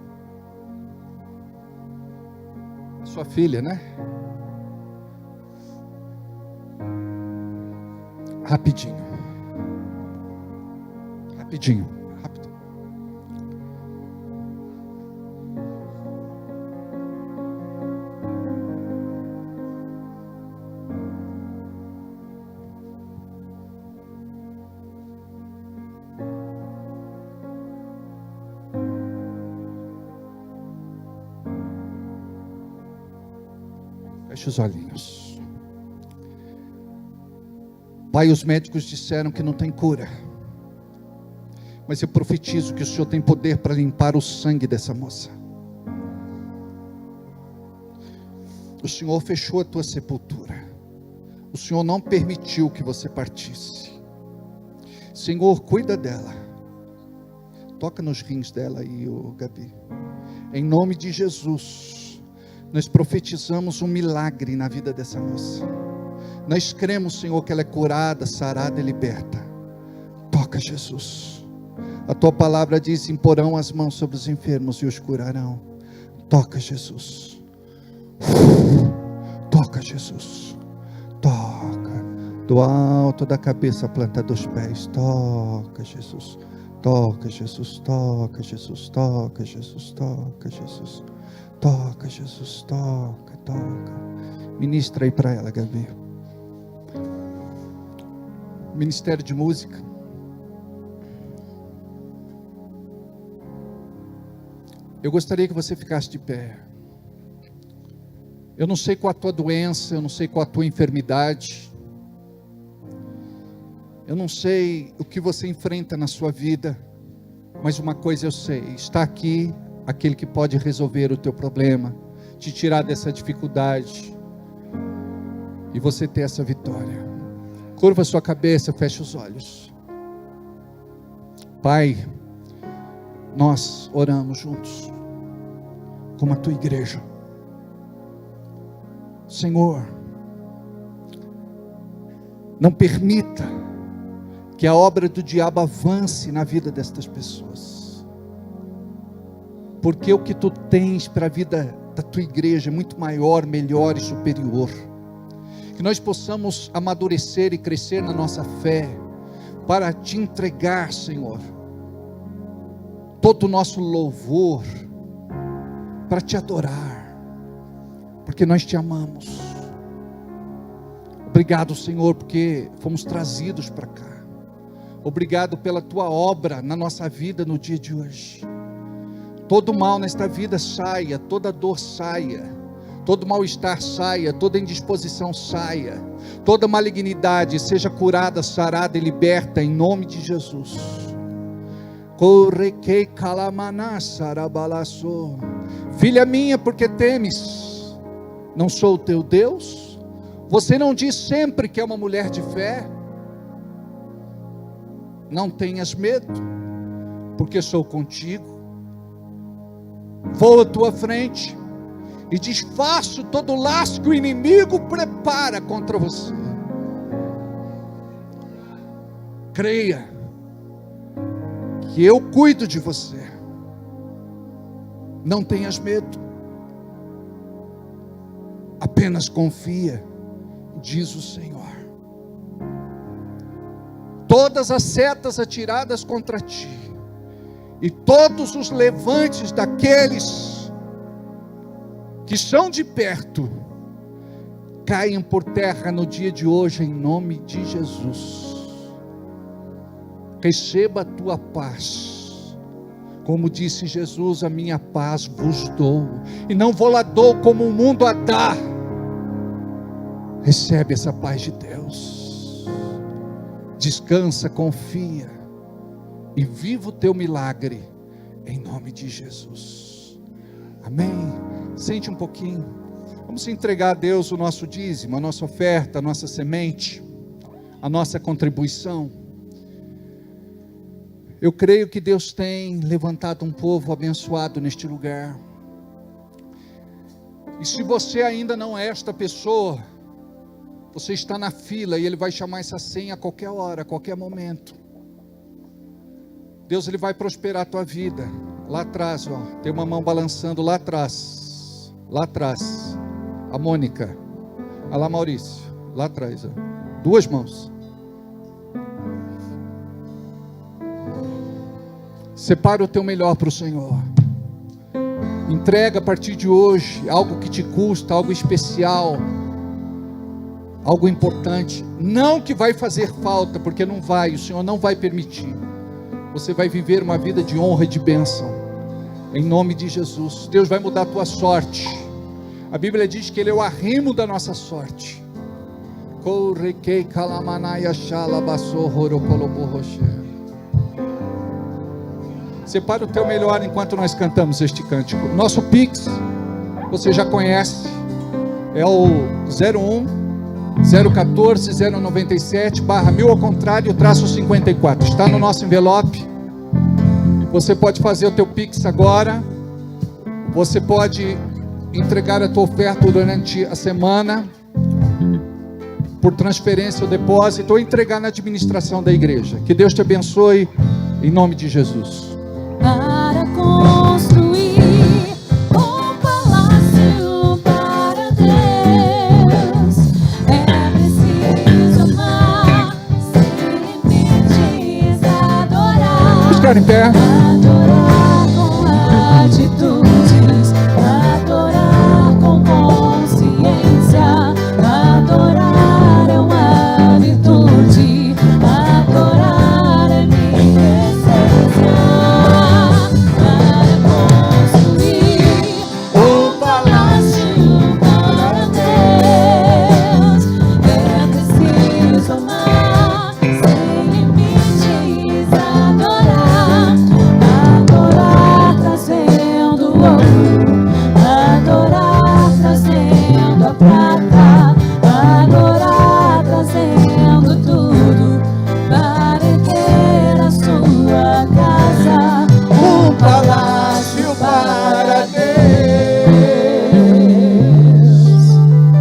A sua filha, né? Rapidinho. Rápido. Feche os olhinhos. Pai, os médicos disseram que não tem cura. Mas eu profetizo que o Senhor tem poder para limpar o sangue dessa moça. O Senhor fechou a tua sepultura. O Senhor não permitiu que você partisse. Senhor, cuida dela. Toca nos rins dela aí, Gabi. Em nome de Jesus, nós profetizamos um milagre na vida dessa moça. Nós cremos, Senhor, que ela é curada, sarada e liberta. Toca, Jesus. A tua palavra diz: imporão as mãos sobre os enfermos e os curarão. Toca, Jesus. Toca, Jesus. Toca. Do alto da cabeça, planta dos pés. Toca, Jesus. Toca, Jesus. Toca, Jesus. Toca, Jesus. Toca, Jesus. Toca, Jesus. Toca. Ministra aí para ela, Gabi. Ministério de música. Eu gostaria que você ficasse de pé. Eu não sei qual a tua doença, eu não sei qual a tua enfermidade, eu não sei o que você enfrenta na sua vida, mas uma coisa eu sei: está aqui aquele que pode resolver o teu problema, te tirar dessa dificuldade e você ter essa vitória. Curva a sua cabeça, feche os olhos. Pai, nós oramos juntos como a tua igreja. Senhor, não permita que a obra do diabo avance na vida destas pessoas. porque o que tu tens para a vida da tua igreja é muito maior, melhor e superior. Que nós possamos amadurecer e crescer na nossa fé, para te entregar, Senhor, todo o nosso louvor, para te adorar, porque nós te amamos. Obrigado, Senhor, porque fomos trazidos para cá. Obrigado pela tua obra na nossa vida no dia de hoje. Todo mal nesta vida saia, toda dor saia, todo mal-estar saia, toda indisposição saia, toda malignidade seja curada, sarada e liberta em nome de Jesus. Filha minha, por que temes? Não sou o teu Deus? Você não diz sempre que é uma mulher de fé? Não tenhas medo, porque sou contigo. Vou à tua frente e desfaço todo o laço que o inimigo prepara contra você. Creia que eu cuido de você. Não tenhas medo, apenas confia, diz o Senhor. Todas as setas atiradas contra ti, e todos os levantes daqueles que são de perto, caem por terra no dia de hoje, em nome de Jesus. Receba a tua paz, como disse Jesus, a minha paz vos dou, e não vou lá dou como o mundo a dá. Recebe essa paz de Deus, descansa, confia, e viva o teu milagre, em nome de Jesus, amém. Sente um pouquinho, vamos entregar a Deus o nosso dízimo, a nossa oferta, a nossa semente, a nossa contribuição. Eu creio que Deus tem levantado um povo abençoado neste lugar, e se você ainda não é esta pessoa, você está na fila, e Ele vai chamar essa senha a qualquer hora, a qualquer momento. Deus, Ele vai prosperar a tua vida. Lá atrás, ó, tem uma mão balançando lá atrás, a Mônica, olha lá Maurício, lá atrás, ó. Duas mãos. Separa o teu melhor para o Senhor. Entrega a partir de hoje algo que te custa, algo especial, algo importante. Não que vai fazer falta, porque não vai, o Senhor não vai permitir. Você vai viver uma vida de honra e de bênção, em nome de Jesus. Deus vai mudar a tua sorte. A Bíblia diz que Ele é o arrimo da nossa sorte. Separa o teu melhor enquanto nós cantamos este cântico. Nosso Pix, você já conhece, é o 01-014-097/1000 ao contrário, -54. Está no nosso envelope. Você pode fazer o teu Pix agora. Você pode entregar a tua oferta durante a semana, por transferência ou depósito, ou entregar na administração da igreja. Que Deus te abençoe, em nome de Jesus. Para construir um palácio para Deus, é preciso amar, sem limites, adorar. Vamos ficar em pé. Adorar com atitudes, adorar com consciência, adorar é uma virtude, adorar é minha essência. Para construir um palácio para Deus, é preciso amar, sem limites, adorar, adorar trazendo ouro, adorar trazendo a prata, adorar trazendo tudo, para ter a sua casa, um palácio para Deus.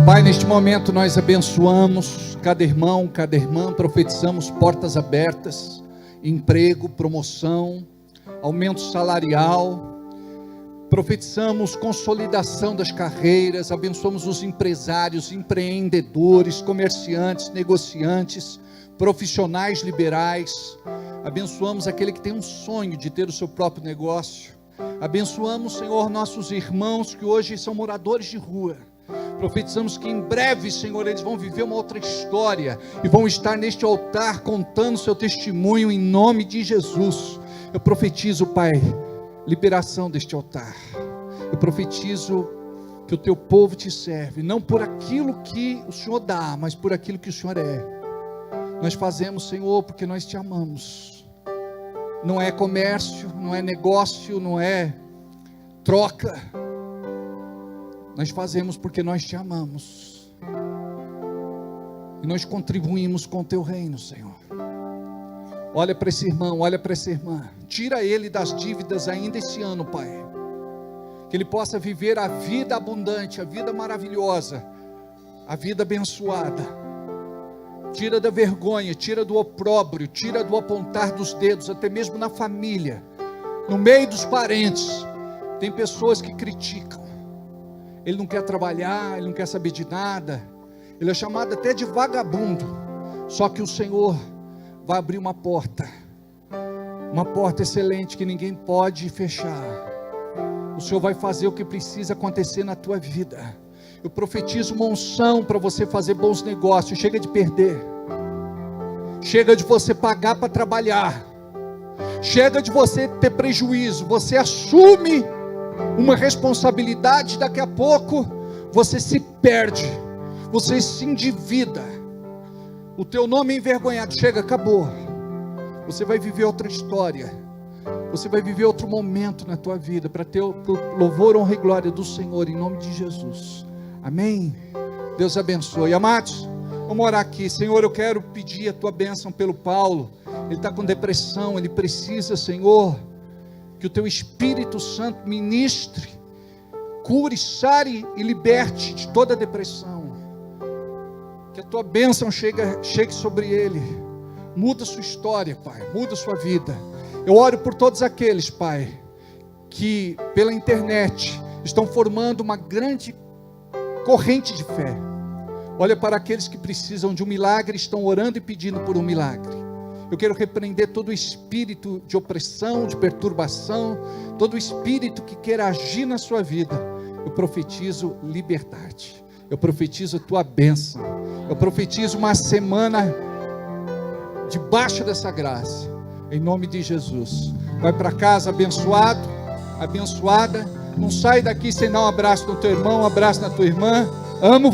Pai, neste momento nós abençoamos cada irmão, cada irmã, profetizamos portas abertas, emprego, promoção, aumento salarial. Profetizamos consolidação das carreiras, abençoamos os empresários, empreendedores, comerciantes, negociantes, profissionais liberais. Abençoamos aquele que tem um sonho de ter o seu próprio negócio. Abençoamos, Senhor, nossos irmãos que hoje são moradores de rua. Profetizamos que em breve, Senhor, eles vão viver uma outra história e vão estar neste altar contando seu testemunho em nome de Jesus. Eu profetizo, Pai, liberação deste altar. Eu profetizo que o teu povo te serve, não por aquilo que o Senhor dá, mas por aquilo que o Senhor é. Nós fazemos, Senhor, porque nós te amamos. Não é comércio, não é negócio, não é troca. Nós fazemos porque nós te amamos. E nós contribuímos com o teu reino, Senhor. Olha para esse irmão, olha para essa irmã. Tira ele das dívidas ainda esse ano, Pai. Que ele possa viver a vida abundante, a vida maravilhosa, a vida abençoada. Tira da vergonha, tira do opróbrio, tira do apontar dos dedos, até mesmo na família, no meio dos parentes. Tem pessoas que criticam. Ele não quer trabalhar, ele não quer saber de nada. Ele é chamado até de vagabundo. Só que o Senhor vai abrir uma porta excelente que ninguém pode fechar. O Senhor vai fazer o que precisa acontecer na tua vida. Eu profetizo uma unção para você fazer bons negócios. Chega de perder, chega de você pagar para trabalhar, chega de você ter prejuízo. Você assume uma responsabilidade, daqui a pouco você se perde, você se endivida, o teu nome é envergonhado. Chega, acabou. Você vai viver outra história, você vai viver outro momento na tua vida, para ter o louvor, honra e glória do Senhor, em nome de Jesus, amém? Deus abençoe. Amados, vamos orar aqui. Senhor, eu quero pedir a tua bênção pelo Paulo. Ele está com depressão, ele precisa, Senhor, que o teu Espírito Santo ministre, cure, sare e liberte de toda depressão. Que a tua bênção chegue sobre ele. Muda sua história, Pai, muda sua vida. Eu oro por todos aqueles, Pai, que pela internet estão formando uma grande corrente de fé. Olha para aqueles que precisam de um milagre, estão orando e pedindo por um milagre. Eu quero repreender todo o espírito de opressão, de perturbação, todo o espírito que queira agir na sua vida. Eu profetizo liberdade, eu profetizo a tua bênção, eu profetizo uma semana debaixo dessa graça, em nome de Jesus. Vai para casa abençoado, abençoada. Não sai daqui sem dar um abraço no teu irmão, um abraço na tua irmã. Amo